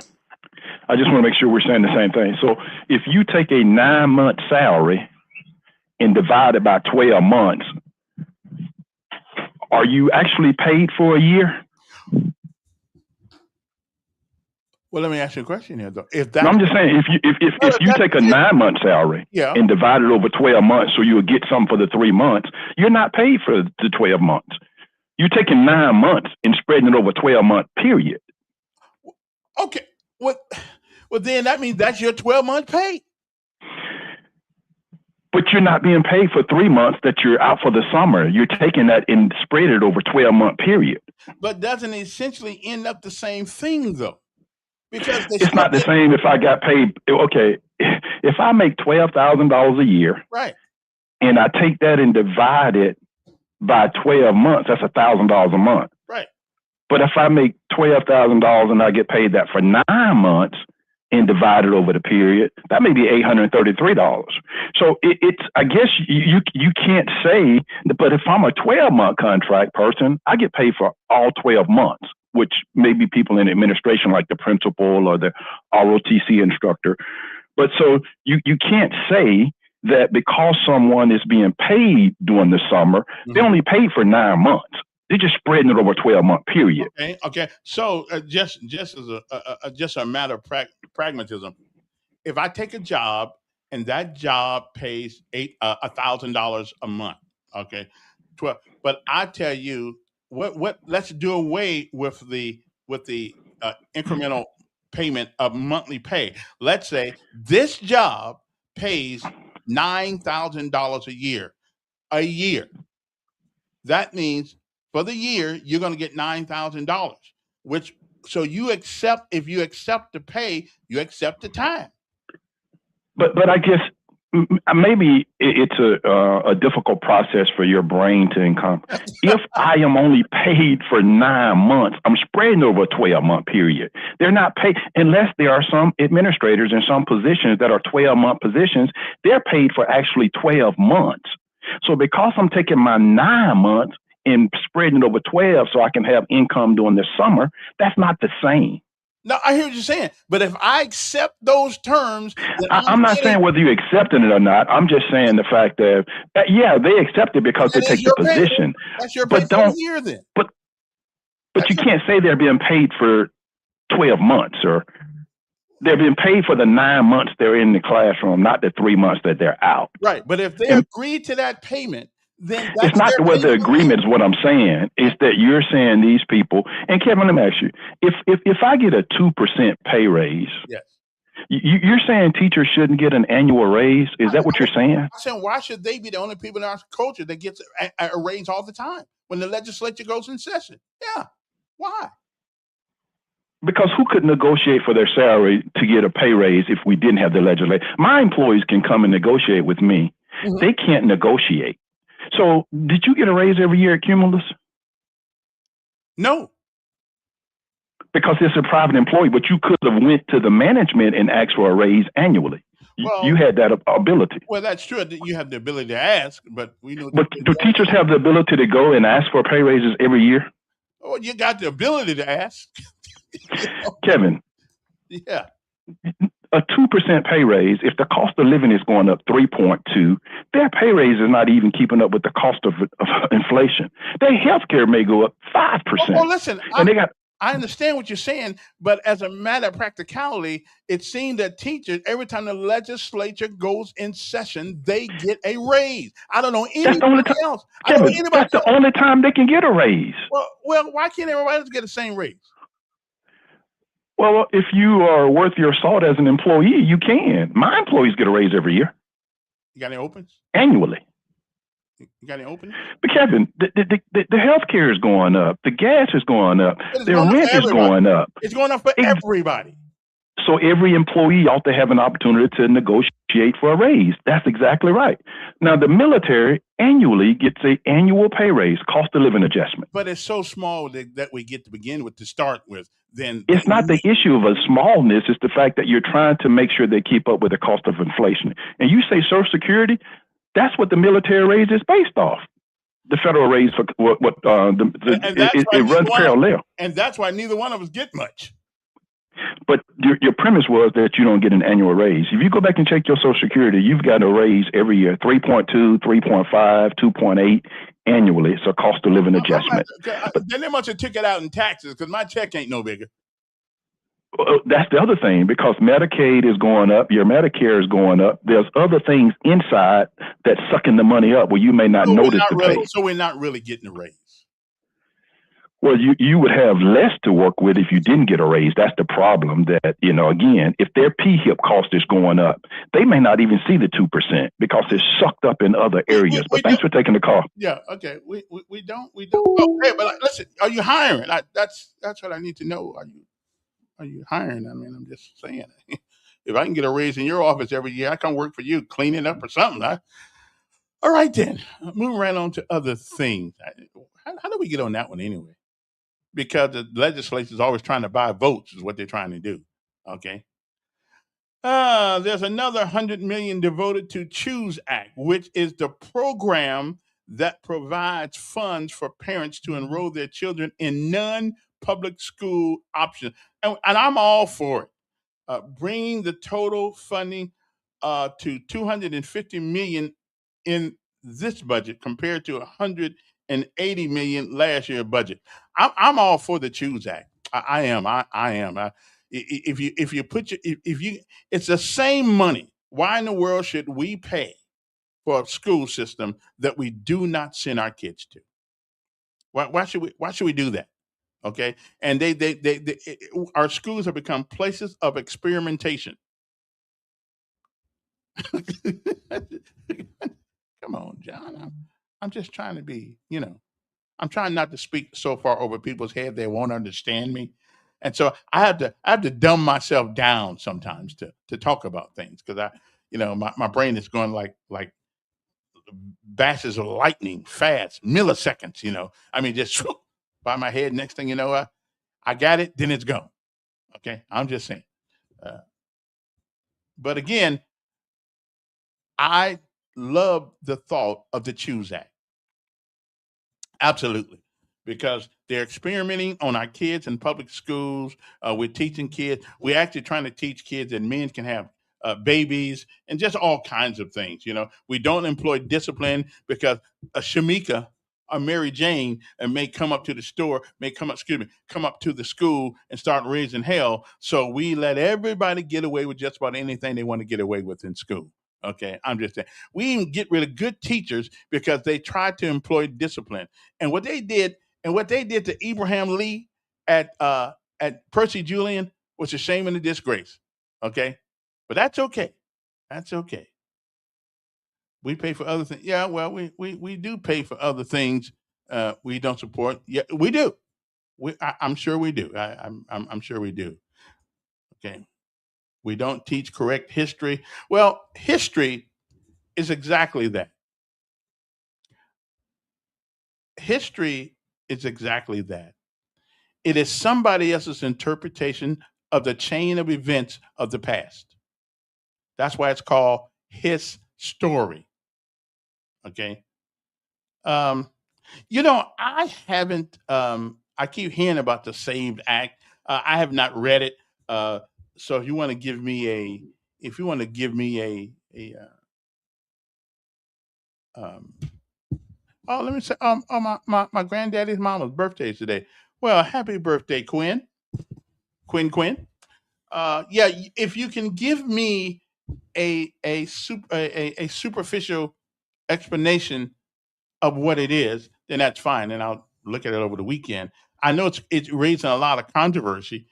I just want to make sure we're saying the same thing. So if you take a 9-month salary and divide it by 12 months, are you actually paid for a year? Well, let me ask you a question here, though. I'm just saying, if you take a 9-month salary and divide it over 12 months, so you'll get some for the 3 months, you're not paid for the 12 months. You're taking 9 months and spreading it over a 12-month period. Okay. Well, then that means that's your 12-month pay. But you're not being paid for 3 months that you're out for the summer. You're taking that and spread it over a 12-month period. But doesn't it essentially end up the same thing, though? Because it's not the same if I got paid. Okay, if I make $12,000 a year, right, and I take that and divide it by 12 months, that's $1,000 a month. Right. But if I make $12,000 and I get paid that for 9 months and divide it over the period, that may be $833. So it's, I guess you can't say, but if I'm a 12-month contract person, I get paid for all 12 months, which maybe people in administration like the principal or the ROTC instructor. But so you can't say that because someone is being paid during the summer, they only paid for 9 months. They're just spreading it over a 12-month period. Okay. So just as just a matter of pragmatism, if I take a job and that job pays $1,000 a month, okay, 12. But I tell you what. Let's do away with the incremental payment of monthly pay. Let's say this job pays $9,000 a year. That means for the year you're going to get $9,000. So you accept, if you accept the pay, you accept the time. But I guess maybe it's a difficult process for your brain to encompass. If I am only paid for 9 months, I'm spreading over a 12-month period. They're not paid unless there are some administrators in some positions that are 12-month positions. They're paid for actually 12 months. So because I'm taking my 9 months and spreading it over 12 so I can have income during the summer, that's not the same. No, I hear what you're saying. But if I accept those terms, I'm not saying whether you accepting it or not. I'm just saying the fact that, yeah, they accept it because they take the position. That's your pay for the year then. But you can't say they're being paid for 12 months, or they're being paid for the 9 months they're in the classroom, not the 3 months that they're out. Right. But if they agree to that payment, then that's it's not what the agreement is. What I'm saying is that you're saying these people, and Kevin, let me ask you, if I get a 2% pay raise, yes, you're saying teachers shouldn't get an annual raise? Is that what you're saying? I'm saying, why should they be the only people in our culture that gets a raise all the time when the legislature goes in session? Yeah. Why? Because who could negotiate for their salary to get a pay raise if we didn't have the legislature? My employees can come and negotiate with me. Mm-hmm. They can't negotiate. So did you get a raise every year at Cumulus? No. Because it's a private employee, but you could have went to the management and asked for a raise annually. Well, you had that ability. Well, that's true. You have the ability to ask, but we know. But do teachers have the ability to go and ask for pay raises every year? Oh, you got the ability to ask. Kevin. Yeah. A 2% pay raise, if the cost of living is going up 3.2, their pay raise is not even keeping up with the cost of inflation. Their health care may go up 5%. Well, listen, I understand what you're saying, but as a matter of practicality, it seems that teachers, every time the legislature goes in session, they get a raise. I don't know anybody else. That's the only time they can get a raise. Well, why can't everybody else get the same raise? Well, if you are worth your salt as an employee, you can. My employees get a raise every year. You got any opens? Annually. You got any openings? But Kevin, the health care is going up. The gas is going up. The rent is going up. It's going up for everybody. So every employee ought to have an opportunity to negotiate for a raise. That's exactly right. Now, the military annually gets an annual pay raise, cost of living adjustment. But it's so small that we get to begin with, to start with. Then it's not the issue of a smallness. It's the fact that you're trying to make sure they keep up with the cost of inflation. And you say Social Security, that's what the military raise is based off. The federal raise for it runs parallel. And that's why neither one of us get much. But your premise was that you don't get an annual raise. If you go back and check your Social Security, you've got a raise every year, 3.2, 3.5, 2.8 annually. It's a cost of living adjustment. Then they must have took it out in taxes because my check ain't no bigger. That's the other thing, because Medicaid is going up, your Medicare is going up. There's other things inside that's sucking the money up where you may not notice the pay. So we're not really getting a raise. Well, you would have less to work with if you didn't get a raise. That's the problem. That, again, if their PHIP cost is going up, they may not even see the 2% because it's sucked up in other areas. But thanks for taking the call. Yeah, okay. We don't. Oh, hey, but listen, are you hiring? That's what I need to know. Are you hiring? I mean, I'm just saying. If I can get a raise in your office every year, I come work for you, cleaning up or something. All right, then. Moving right on to other things. How do we get on that one anyway? Because the legislature is always trying to buy votes, is what they're trying to do. Okay. There's another 100 million devoted to Choose Act, which is the program that provides funds for parents to enroll their children in non-public school options, and I'm all for it. Bringing the total funding to 250 million in this budget compared to 180 million last year budget. I'm all for the Choose Act. I am. I am. If you put your if you it's the same money. Why in the world should we pay for a school system that we do not send our kids to? Why should we do that? Okay, and our schools have become places of experimentation. Come on, John. I'm just trying to be, I'm trying not to speak so far over people's head they won't understand me. And so I have to dumb myself down sometimes to talk about things because my brain is going like bashes of lightning fast, milliseconds, I mean just by my head. Next thing you know, I got it, then it's gone. Okay. I'm just saying. Uh, but again, I love the thought of the Choose Act. Absolutely. Because they're experimenting on our kids in public schools. We're teaching kids. We're actually trying to teach kids that men can have babies and just all kinds of things. We don't employ discipline because a Shamika or Mary Jane may come up to the store, come up to the school and start raising hell. So we let everybody get away with just about anything they want to get away with in school. Okay, I'm just saying. We even get rid of good teachers because they tried to employ discipline. And what they did to Abraham Lee at Percy Julian was a shame and a disgrace. Okay, but that's okay. That's okay. We pay for other things. Yeah, well, we do pay for other things. We don't support. Yeah, we do. I'm sure we do. I'm sure we do. Okay. We don't teach correct history. Well, history is exactly that. History is exactly that. It is somebody else's interpretation of the chain of events of the past. That's why it's called his story. Okay. Um, I haven't. I keep hearing about the Saved Act. I have not read it. So if you want to give me a oh, let me say, my granddaddy's mama's birthday is today. Well, happy birthday, Quinn. Quinn. Yeah, if you can give me a superficial explanation of what it is, then that's fine, and I'll look at it over the weekend. I know it's raising a lot of controversy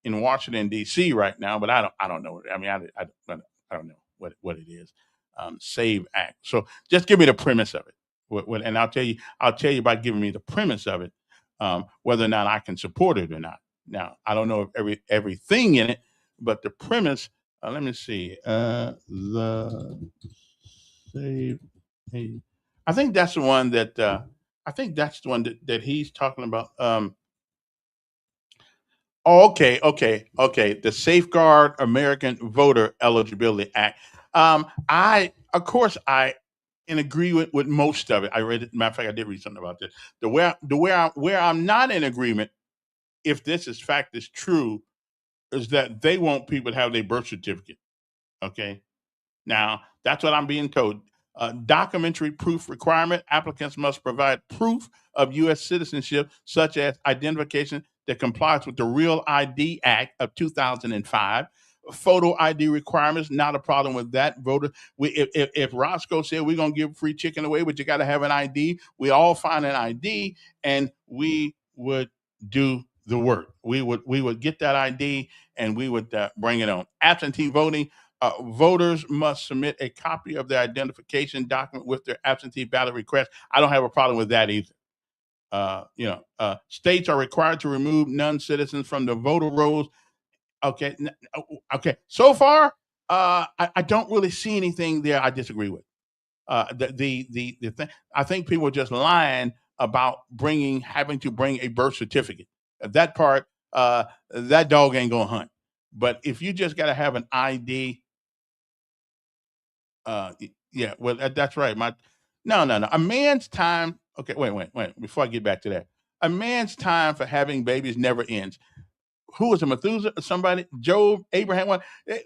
in Washington D.C. right now, but I don't know. I mean, I don't know what it is. Save Act. So just give me the premise of it, and I'll tell you by giving me the premise of it, whether or not I can support it or not. Now I don't know if everything in it, but the premise. Let me see. The Save. I think that's the one that he's talking about. Okay. The Safeguard American Voter Eligibility Act. I in agreement with most of it. I read it. Matter of fact, I did read something about this. Where I'm not in agreement, if this fact is true, is that they want people to have their birth certificate. Okay. Now, that's what I'm being told. Documentary proof requirement. Applicants must provide proof of U.S. citizenship, such as identification that complies with the Real ID Act of 2005. Photo ID requirements, not a problem with that. If Roscoe said we're going to give free chicken away, but you got to have an ID, we all find an ID and we would do the work. We would get that ID and we would bring it on. Absentee voting. Voters must submit a copy of their identification document with their absentee ballot request. I don't have a problem with that either. States are required to remove non-citizens from the voter rolls. Okay, okay. So far, I don't really see anything there I disagree with. The thing, I think people are just lying about having to bring a birth certificate. That part, that dog ain't gonna hunt. But if you just gotta have an ID, yeah, well, that's right. No, no, no. A man's time. Okay, wait. Before I get back to that, a man's time for having babies never ends. Who was a Methuselah? Somebody, Job, Abraham.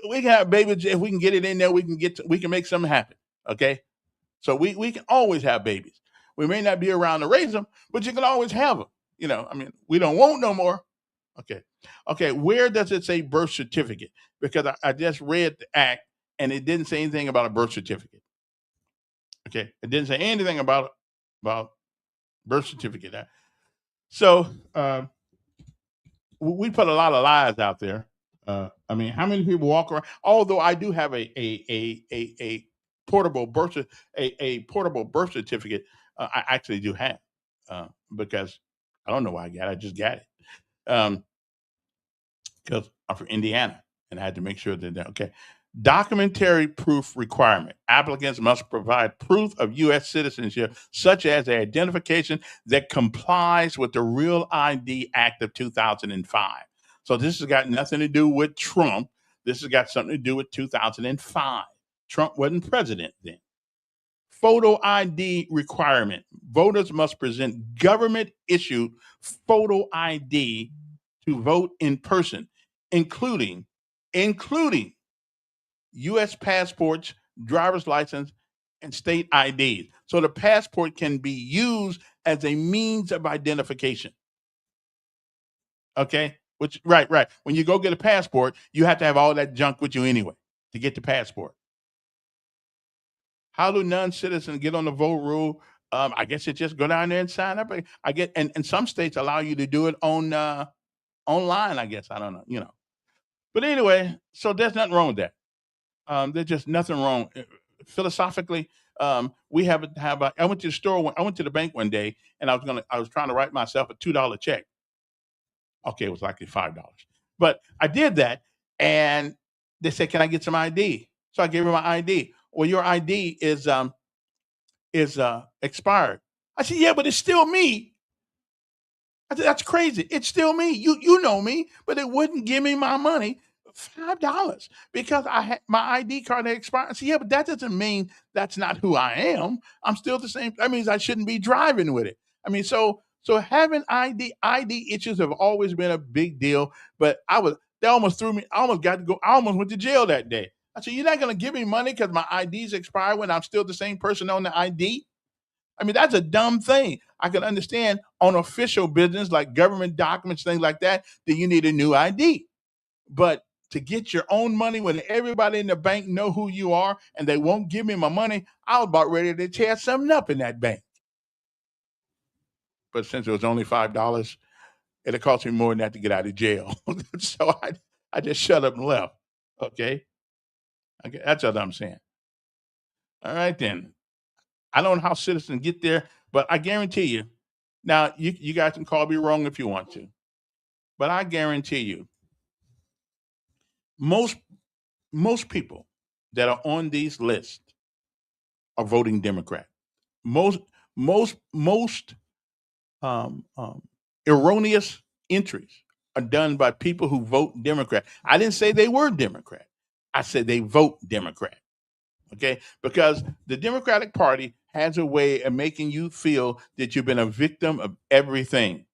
We can have babies if we can get it in there. We can make something happen. Okay, so we can always have babies. We may not be around to raise them, but you can always have them. I mean, we don't want no more. Okay. Where does it say birth certificate? Because I just read the act and it didn't say anything about a birth certificate. Okay, it didn't say anything about birth certificate. So we put a lot of lies out there. I mean, how many people walk around? Although I do have a portable portable birth certificate, I actually do have because I don't know why I got it. I just got it because I'm from Indiana and I had to make sure that okay. Documentary proof requirement. Applicants must provide proof of U.S. citizenship, such as an identification that complies with the Real ID Act of 2005. So this has got nothing to do with Trump. This has got something to do with 2005. Trump wasn't president then. Photo ID requirement. Voters must present government-issued photo ID to vote in person, including U.S. passports, driver's license, and state IDs. So the passport can be used as a means of identification. Okay? Right. When you go get a passport, you have to have all that junk with you anyway to get the passport. How do non-citizens get on the vote rule? I guess it just go down there and sign up. And some states allow you to do it on online, I guess. I don't know, But anyway, so there's nothing wrong with that. There's just nothing wrong. Philosophically, we have. I went to the store. I went to the bank one day, and I was trying to write myself a $2 check. Okay, it was likely $5, but I did that, and they said, "Can I get some ID?" So I gave her my ID. Well, your ID is expired. I said, "Yeah, but it's still me." I said, "That's crazy. It's still me. You know me," but it wouldn't give me my money. $5 because I had my ID card had expired. I said, "Yeah, but that doesn't mean that's not who I am. I'm still the same. That means I shouldn't be driving with it." I mean, so having ID issues have always been a big deal. But they almost threw me. I almost got to go. I almost went to jail that day. I said, "You're not going to give me money because my ID's expired when I'm still the same person on the ID?" I mean, that's a dumb thing. I can understand on official business like government documents, things like that you need a new ID. But to get your own money when everybody in the bank know who you are and they won't give me my money, I was about ready to tear something up in that bank. But since it was only $5, it'll cost me more than that to get out of jail. So I just shut up and left. Okay, that's what I'm saying. All right, then. I don't know how citizens get there, but I guarantee you. Now, you guys can call me wrong if you want to, but I guarantee you, most people that are on these lists are voting Democrat. Most erroneous entries are done by people who vote Democrat. I didn't say they were Democrat. I said they vote Democrat. Okay, because the Democratic Party has a way of making you feel that you've been a victim of everything.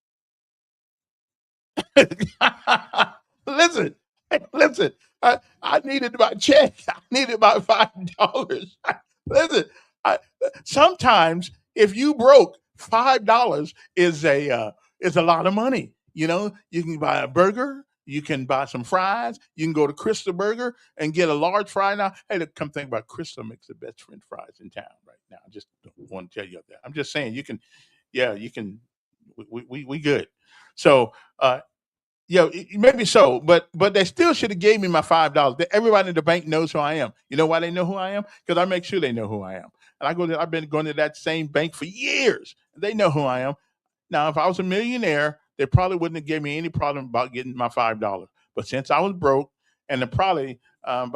Listen. I needed my check. I needed my $5. Listen, sometimes if you broke, $5 is a lot of money. You can buy a burger. You can buy some fries. You can go to Crystal Burger and get a large fry. Now, hey, look, come think about Crystal makes the best French fries in town right now. I just don't want to tell you that. I'm just saying you can. We good. So, maybe so, but they still should have gave me my $5. Everybody in the bank knows who I am. You know why they know who I am? Because I make sure they know who I am. And I've been going to that same bank for years. They know who I am. Now, if I was a millionaire, they probably wouldn't have gave me any problem about getting my $5. But since I was broke, and by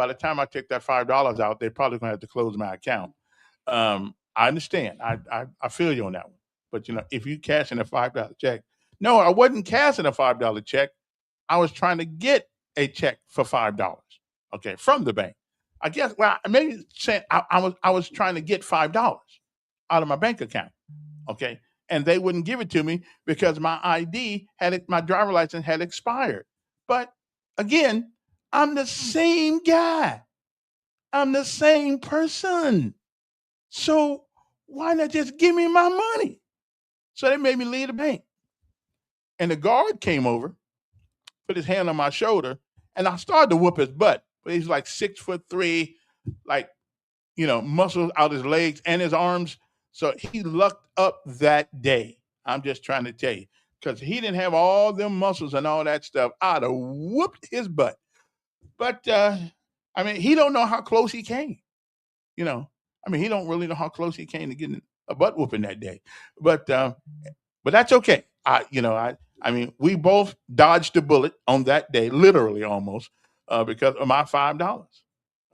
the time I take that $5 out, they're probably going to have to close my account. I understand. I feel you on that one. But if you cash in a $5 check, no, I wasn't cashing a $5 check. I was trying to get a check for $5, okay, from the bank. I guess, well, maybe saying I was trying to get $5 out of my bank account, okay, and they wouldn't give it to me because my my driver license had expired. But again, I'm the same guy. I'm the same person. So why not just give me my money? So they made me leave the bank. And the guard came over, put his hand on my shoulder, and I started to whoop his butt. But he's like 6'3", like, muscles out his legs and his arms. So he lucked up that day. I'm just trying to tell you. Because he didn't have all them muscles and all that stuff, I'd have whooped his butt. But he don't know how close he came. He don't really know how close he came to getting a butt whooping that day. But that's okay. We both dodged a bullet on that day, literally almost, because of my $5.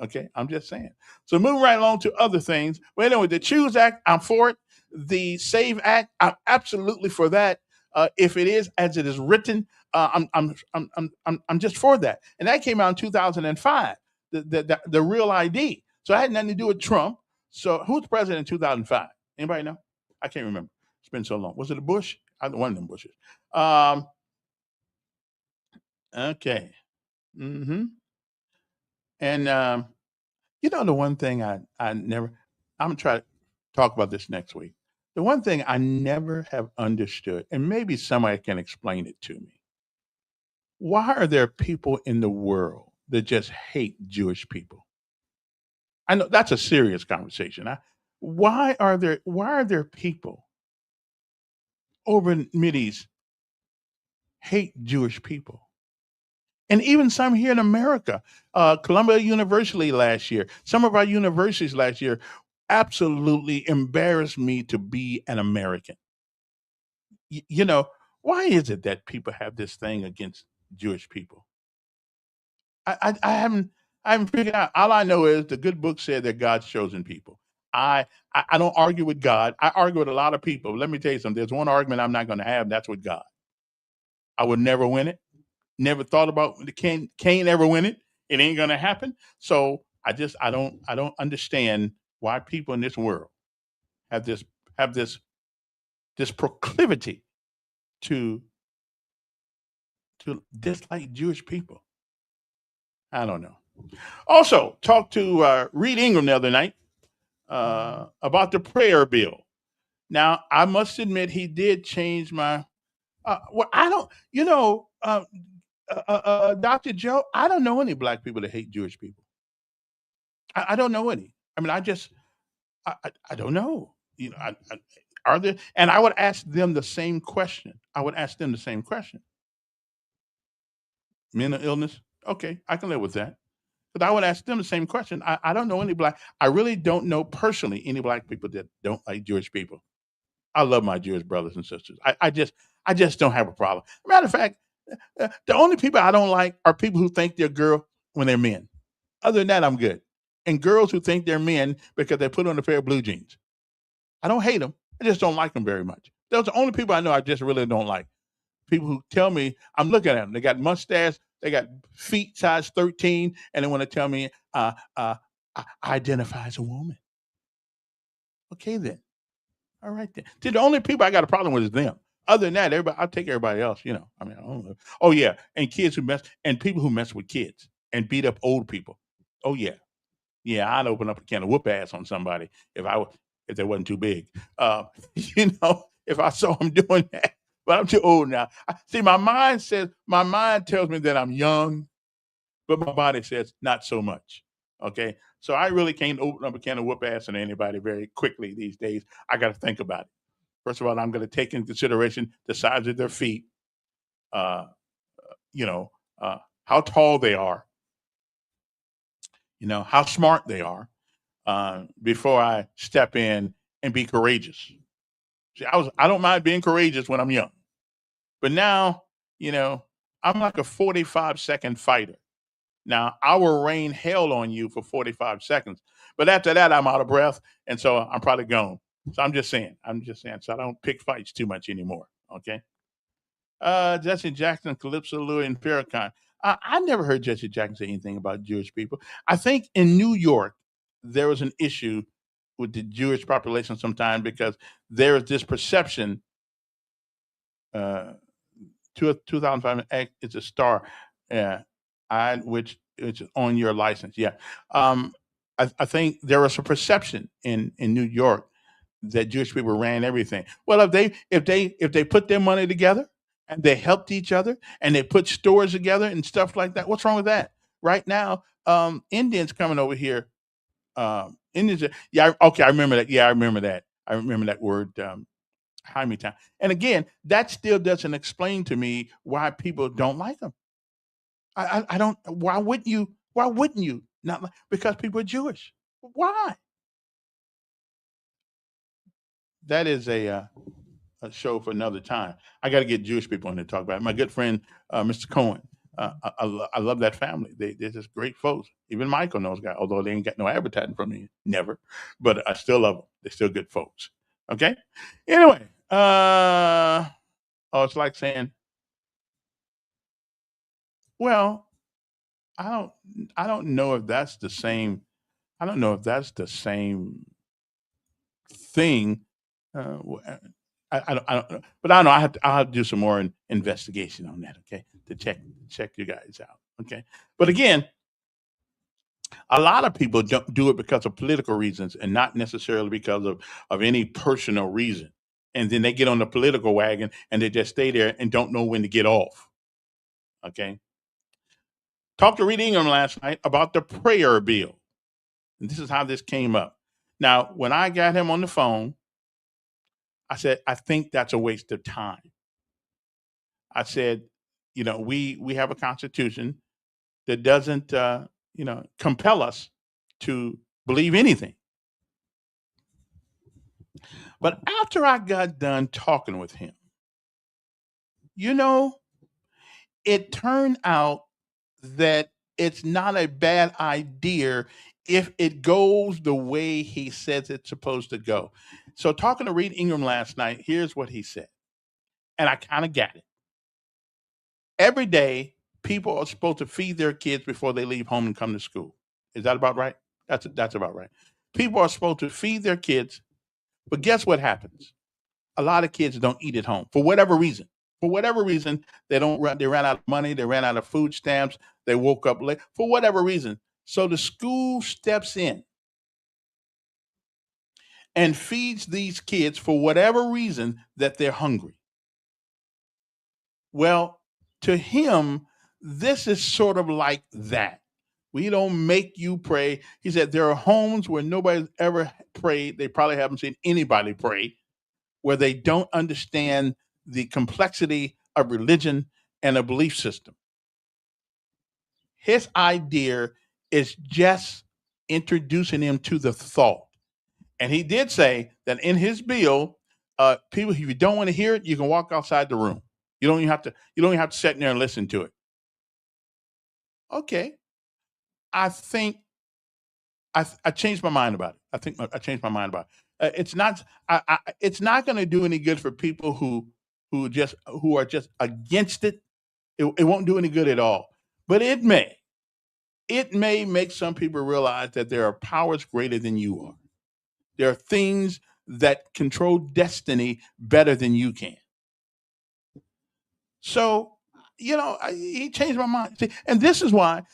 Okay, I'm just saying. So moving right along to other things. Well, anyway, the Choose Act, I'm for it. The Save Act, I'm absolutely for that. If it is as it is written, I'm just for that. And that came out in 2005. The Real ID. So it had nothing to do with Trump. So who was president in 2005? Anybody know? I can't remember. It's been so long. Was it a Bush? One of them Bushes. Okay. Mm-hmm. And the one thing I'm gonna try to talk about this next week. The one thing I never have understood, and maybe somebody can explain it to me. Why are there people in the world that just hate Jewish people? I know that's a serious conversation. Why are there people over in Mideast hate Jewish people? And even some here in America, Columbia University last year, some of our universities last year absolutely embarrassed me to be an American. Why is it that people have this thing against Jewish people? I haven't figured out. All I know is the good book said they're God's chosen people. I don't argue with God. I argue with a lot of people. Let me tell you something. There's one argument I'm not going to have. That's with God. I would never win it. Never thought about can't ever win it. It ain't gonna happen. So I don't understand why people in this world have this proclivity to dislike Jewish people. I don't know. Also, talked to Reed Ingram the other night about the prayer bill. Now, I must admit he did change my. I don't. Dr. Joe, I don't know any black people that hate Jewish people. I don't know any. I mean, I don't know. Are there? And I would ask them the same question. Mental illness? Okay, I can live with that. But I would ask them the same question. I don't know any I really don't know personally any black people that don't like Jewish people. I love my Jewish brothers and sisters. I just don't have a problem. Matter of fact, the only people I don't like are people who think they're girl when they're men. Other than that, I'm good. And girls who think they're men because they put on a pair of blue jeans. I don't hate them. I just don't like them very much. Those are the only people I know I just really don't like. People who tell me, I'm looking at them, they got mustache, they got feet size 13, and they want to tell me, I identify as a woman. Okay, then. All right, then. See, the only people I got a problem with is them. Other than that, I'll take everybody else, I don't know. Oh, yeah, and people who mess with kids and beat up old people. Oh, yeah. Yeah, I'd open up a can of whoop ass on somebody if they wasn't too big. If I saw them doing that. But I'm too old now. See, my mind tells me that I'm young, but my body says not so much. Okay, so I really can't open up a can of whoop ass on anybody very quickly these days. I got to think about it. First of all, I'm going to take into consideration the size of their feet. How tall they are. How smart they are. Before I step in and be courageous. See, I don't mind being courageous when I'm young. But now, I'm like a 45-second fighter. Now, I will rain hell on you for 45 seconds. But after that, I'm out of breath, and so I'm probably gone. So I'm just saying. So I don't pick fights too much anymore. Okay. Jesse Jackson, Calypso Louis, and Farrakhan. I never heard Jesse Jackson say anything about Jewish people. I think in New York there was an issue with the Jewish population sometime because there is this perception. 2005 it's a star, which is on your license. Yeah, I think there was a perception in New York that Jewish people ran everything. Well, if they put their money together and they helped each other and they put stores together and stuff like that, what's wrong with that? Right now, Indians coming over here. Indians, yeah, okay, I remember that. Yeah, I remember that. I remember that word. Jaime Town. And again, that still doesn't explain to me why people don't like them. I don't. Why wouldn't you? Why wouldn't you? Not like, because people are Jewish. Why? That is a show for another time. I got to get Jewish people in to talk about it. My good friend, Mr. Cohen. I love that family. They're just great folks. Even Michael knows guy, although they ain't got no advertising from me, never. But I still love them. They're still good folks. Okay. Anyway, it's like saying, well, I don't know if that's the same. I don't know if that's the same thing. I don't know, but I don't know. I'll have to do some more investigation on that. Okay, to check you guys out. Okay, but again, a lot of people don't do it because of political reasons and not necessarily because of any personal reason. And then they get on the political wagon and they just stay there and don't know when to get off. Okay. Talked to Reed Ingram last night about the prayer bill. And this is how this came up. Now, when I got him on the phone, I said, I think that's a waste of time. I said, we have a constitution that doesn't, compel us to believe anything. But after I got done talking with him, it turned out that it's not a bad idea if it goes the way he says it's supposed to go. So talking to Reed Ingram last night, here's what he said. And I kind of got it. Every day, people are supposed to feed their kids before they leave home and come to school. Is that about right? That's about right. People are supposed to feed their kids, but guess what happens? A lot of kids don't eat at home for whatever reason. For whatever reason, they ran out of money, they ran out of food stamps, they woke up late, for whatever reason. So the school steps in and feeds these kids for whatever reason that they're hungry. Well, to him, this is sort of like that. We don't make you pray. He said there are homes where nobody's ever prayed. They probably haven't seen anybody pray, where they don't understand the complexity of religion and a belief system. His idea is just introducing him to the thought. And he did say that in his bill, people, if you don't want to hear it, you can walk outside the room. You don't even have to sit in there and listen to it. Okay. I think I changed my mind about it. I changed my mind about it. It's not going to do any good for people who are just against it. It won't do any good at all. But it may make some people realize that there are powers greater than you are. There are things that control destiny better than you can. So, he changed my mind. See, and this is why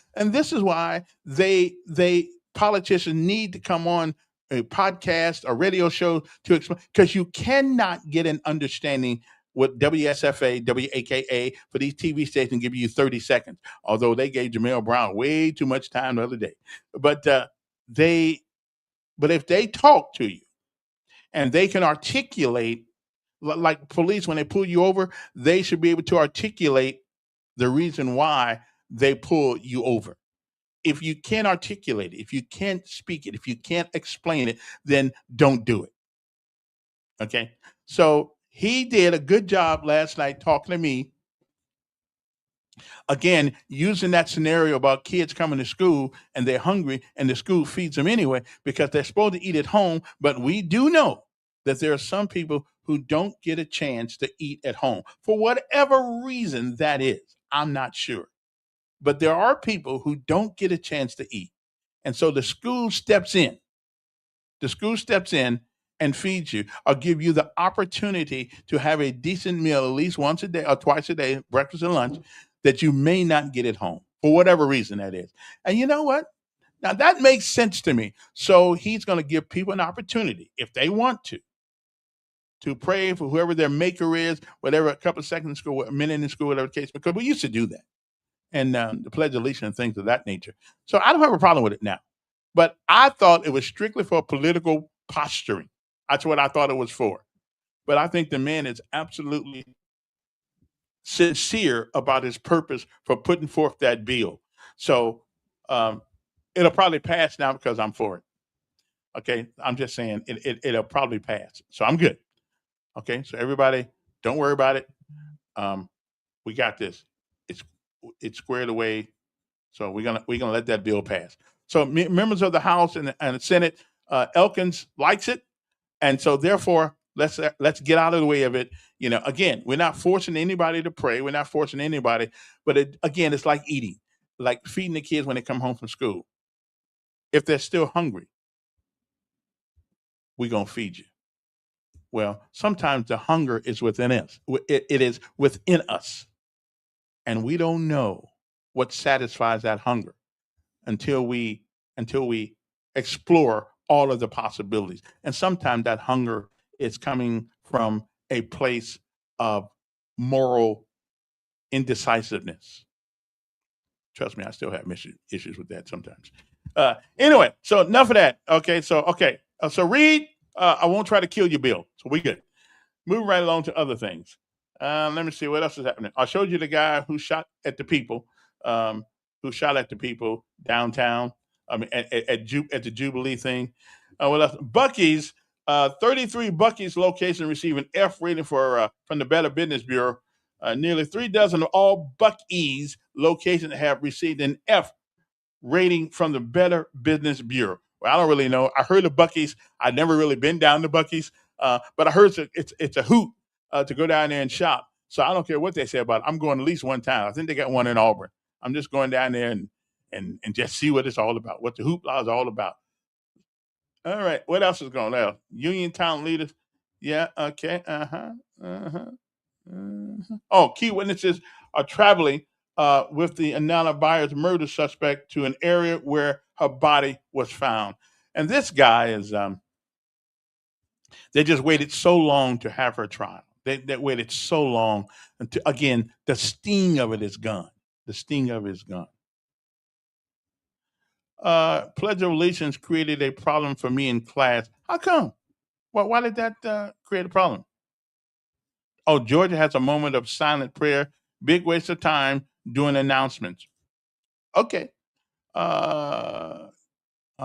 they politicians need to come on a podcast, a radio show to explain, because you cannot get an understanding with WSFA, WAKA for these TV stations give you 30 seconds. Although they gave Jamel Brown way too much time the other day. But if they talk to you and they can articulate, like police, when they pull you over, they should be able to articulate the reason why they pull you over. If you can't articulate it, if you can't speak it, if you can't explain it, then don't do it. Okay? So he did a good job last night talking to me Again, using that scenario about kids coming to school and they're hungry and the school feeds them anyway because they're supposed to eat at home. But we do know that there are some people who don't get a chance to eat at home for whatever reason that is. I'm not sure. But there are people who don't get a chance to eat. And so the school steps in. The school steps in and feeds you or give you the opportunity to have a decent meal at least once a day or twice a day, breakfast and lunch, that you may not get at home for whatever reason that is. And you know what? Now that makes sense to me. So he's going to give people an opportunity, if they want to pray for whoever their maker is, whatever, a couple of seconds in school, a minute in school, whatever the case, because we used to do that. And the Pledge of Allegiance and things of that nature. So I don't have a problem with it now. But I thought it was strictly for political posturing. That's what I thought it was for. But I think the man is absolutely sincere about his purpose for putting forth that bill. So it'll probably pass now because I'm for it. Okay, I'm just saying it'll probably pass. So I'm good. Okay, so everybody, don't worry about it. We got this. It's squared away. So we're gonna let that bill pass. So members of the House and the Senate, Elkins likes it, and so therefore let's get out of the way of it. You know, again, we're not forcing anybody to pray. We're not forcing anybody, but again, it's like eating, like feeding the kids when they come home from school. If they're still hungry, we're gonna feed you. Well, sometimes the hunger is within us. It is within us, and we don't know what satisfies that hunger until we explore all of the possibilities. And sometimes that hunger is coming from a place of moral indecisiveness. Trust me, I still have issues with that sometimes. Anyway, so enough of that. Okay, so Reed, I won't try to kill you, Bill. So we good. Moving right along to other things. Let me see what else is happening. I showed you the guy who shot at the people. Downtown. I mean, at the Jubilee thing. What else? Buc-ee's, 33 Buc-ee's locations receive an F rating from the Better Business Bureau. Nearly 3 dozen of all Buc-ee's locations have received an F rating from the Better Business Bureau. Well, I don't really know. I heard of Buc-ee's. I've never really been down to Buc-ee's, but I heard it's a hoot to go down there and shop. So I don't care what they say about it. I'm going at least one time. I think they got one in Auburn. I'm just going down there and just see what it's all about, what the hoopla is all about. All right, what else is going on? Uniontown leaders. Yeah, okay. Oh, key witnesses are traveling with the Anana Byers murder suspect to an area where her body was found. And this guy is, they just waited so long to have her trial. They waited so long until, again, the sting of it is gone. The sting of it is gone. Pledge of Allegiance created a problem for me in class. How come? Well, why did that create a problem? Oh, Georgia has a moment of silent prayer. Big waste of time doing announcements. Okay. I'm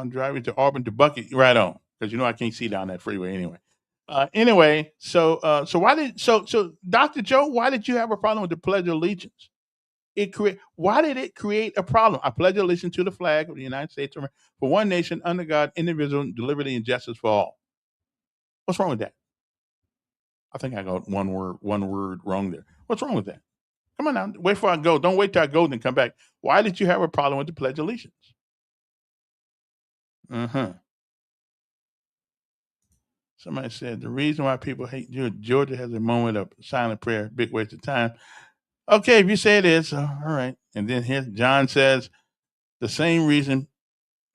driving to Auburn to Buc-ee. Right on, because you know I can't see down that freeway anyway. So Dr. Joe, why did you have a problem with the Pledge of Allegiance? Why did it create a problem? I pledge allegiance to the flag of the United States of America, for one nation, under God, indivisible, liberty, and justice for all. What's wrong with that? I think I got one word wrong there. What's wrong with that? Come on now, wait before I go. Don't wait till I go and then come back. Why did you have a problem with the Pledge of Allegiance? Somebody said the reason why people hate Georgia has a moment of silent prayer, big waste of time. Okay, if you say it is, all right. And then here John says the same reason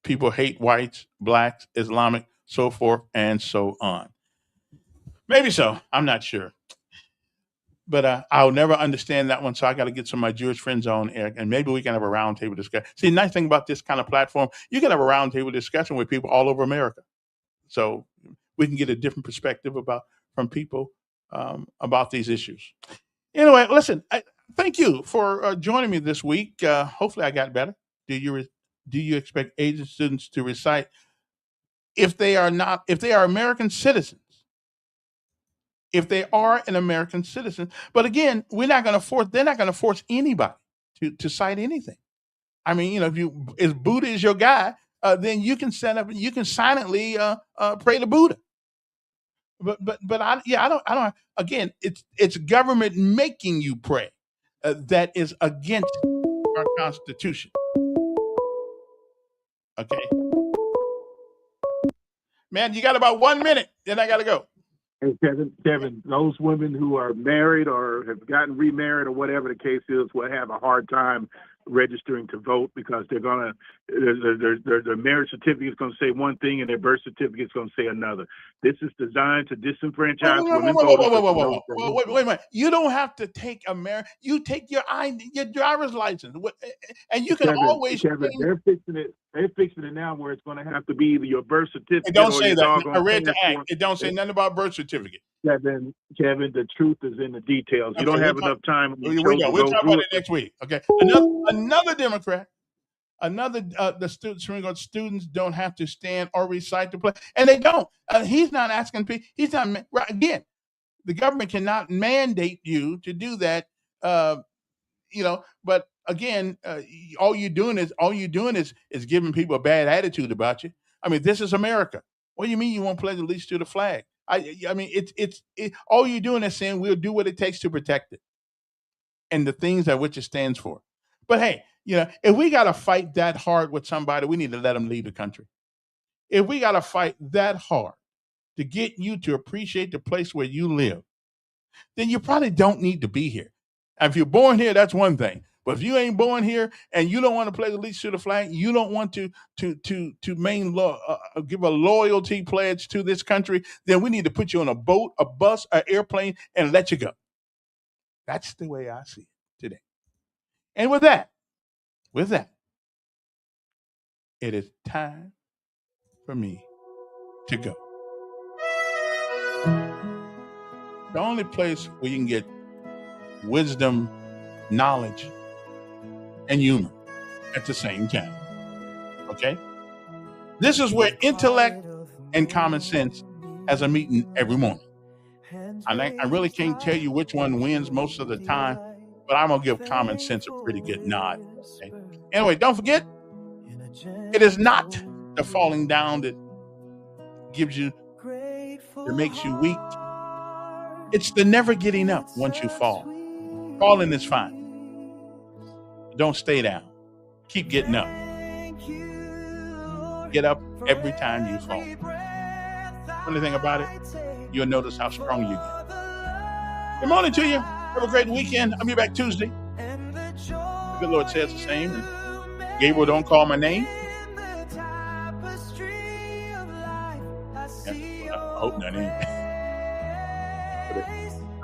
people hate whites, blacks, Islamic, so forth and so on. Maybe so. I'm not sure. But I'll never understand that one, so I got to get some of my Jewish friends on, Eric, and maybe we can have a roundtable discussion. See, the nice thing about this kind of platform, you can have a roundtable discussion with people all over America. So we can get a different perspective from people about these issues. Anyway, listen, thank you for joining me this week. Hopefully I got better. Do you expect Asian students to recite if they are American citizens? If they are an American citizen. But again, they're not going to force anybody to cite anything. I mean, if Buddha is your guy, then you can set up, you can silently pray to Buddha. But I don't. Again, it's government making you pray that is against our Constitution. Okay, man, you got about 1 minute, then I got to go. Hey, Kevin, those women who are married or have gotten remarried or whatever the case is will have a hard time registering to vote because they're gonna their marriage certificate is going to say one thing and their birth certificate is going to say another. This is designed to disenfranchise women. Wait a minute. You don't have to take you take your driver's license, and you can always. Kevin, they're fixing it now where it's going to have to be either your birth certificate. It don't say that. I read the act. It don't say nothing about birth certificate. Kevin, the truth is in the details. You don't have enough time. We'll talk about it next week. Okay. Another Democrat, the Supreme Court students don't have to stand or recite the pledge, and they don't. He's not asking people. He's not right again. The government cannot mandate you to do that. But again, all you're doing is giving people a bad attitude about you. I mean, this is America. What do you mean you won't pledge allegiance to the flag? I mean, it's all you're doing is saying we'll do what it takes to protect it and the things that which it stands for. But hey, if we got to fight that hard with somebody, we need to let them leave the country. If we got to fight that hard to get you to appreciate the place where you live, then you probably don't need to be here. And if you're born here, that's one thing. But if you ain't born here and you don't want to pledge allegiance to the flag, you don't want to give a loyalty pledge to this country, then we need to put you on a boat, a bus, an airplane, and let you go. That's the way I see it today. And with that, it is time for me to go. The only place where you can get wisdom, knowledge, and humor at the same time. Okay? This is where intellect and common sense has a meeting every morning. I really can't tell you which one wins most of the time, but I'm going to give common sense a pretty good nod. Okay? Anyway, don't forget, it is not the falling down that gives you, that makes you weak. It's the never getting up once you fall. Falling is fine. Don't stay down. Keep getting up. Get up every time you fall. Funny thing about it, you'll notice how strong you get. Good morning to you. Have a great weekend. I'll be back Tuesday. The good Lord says the same. And Gabriel, don't call my name. Yeah, I hope not.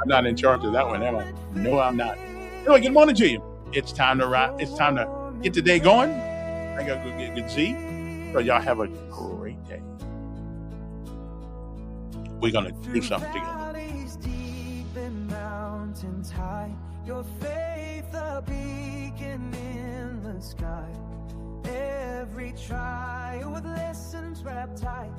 I'm not in charge of that one, am I? No, I'm not. Anyway, good morning to you. It's time to ride. It's time to get the day going. I gotta go get Z. So y'all have a great day. We're gonna do something together. Your faith, a beacon in the sky. Every trial with lessons wrapped tight.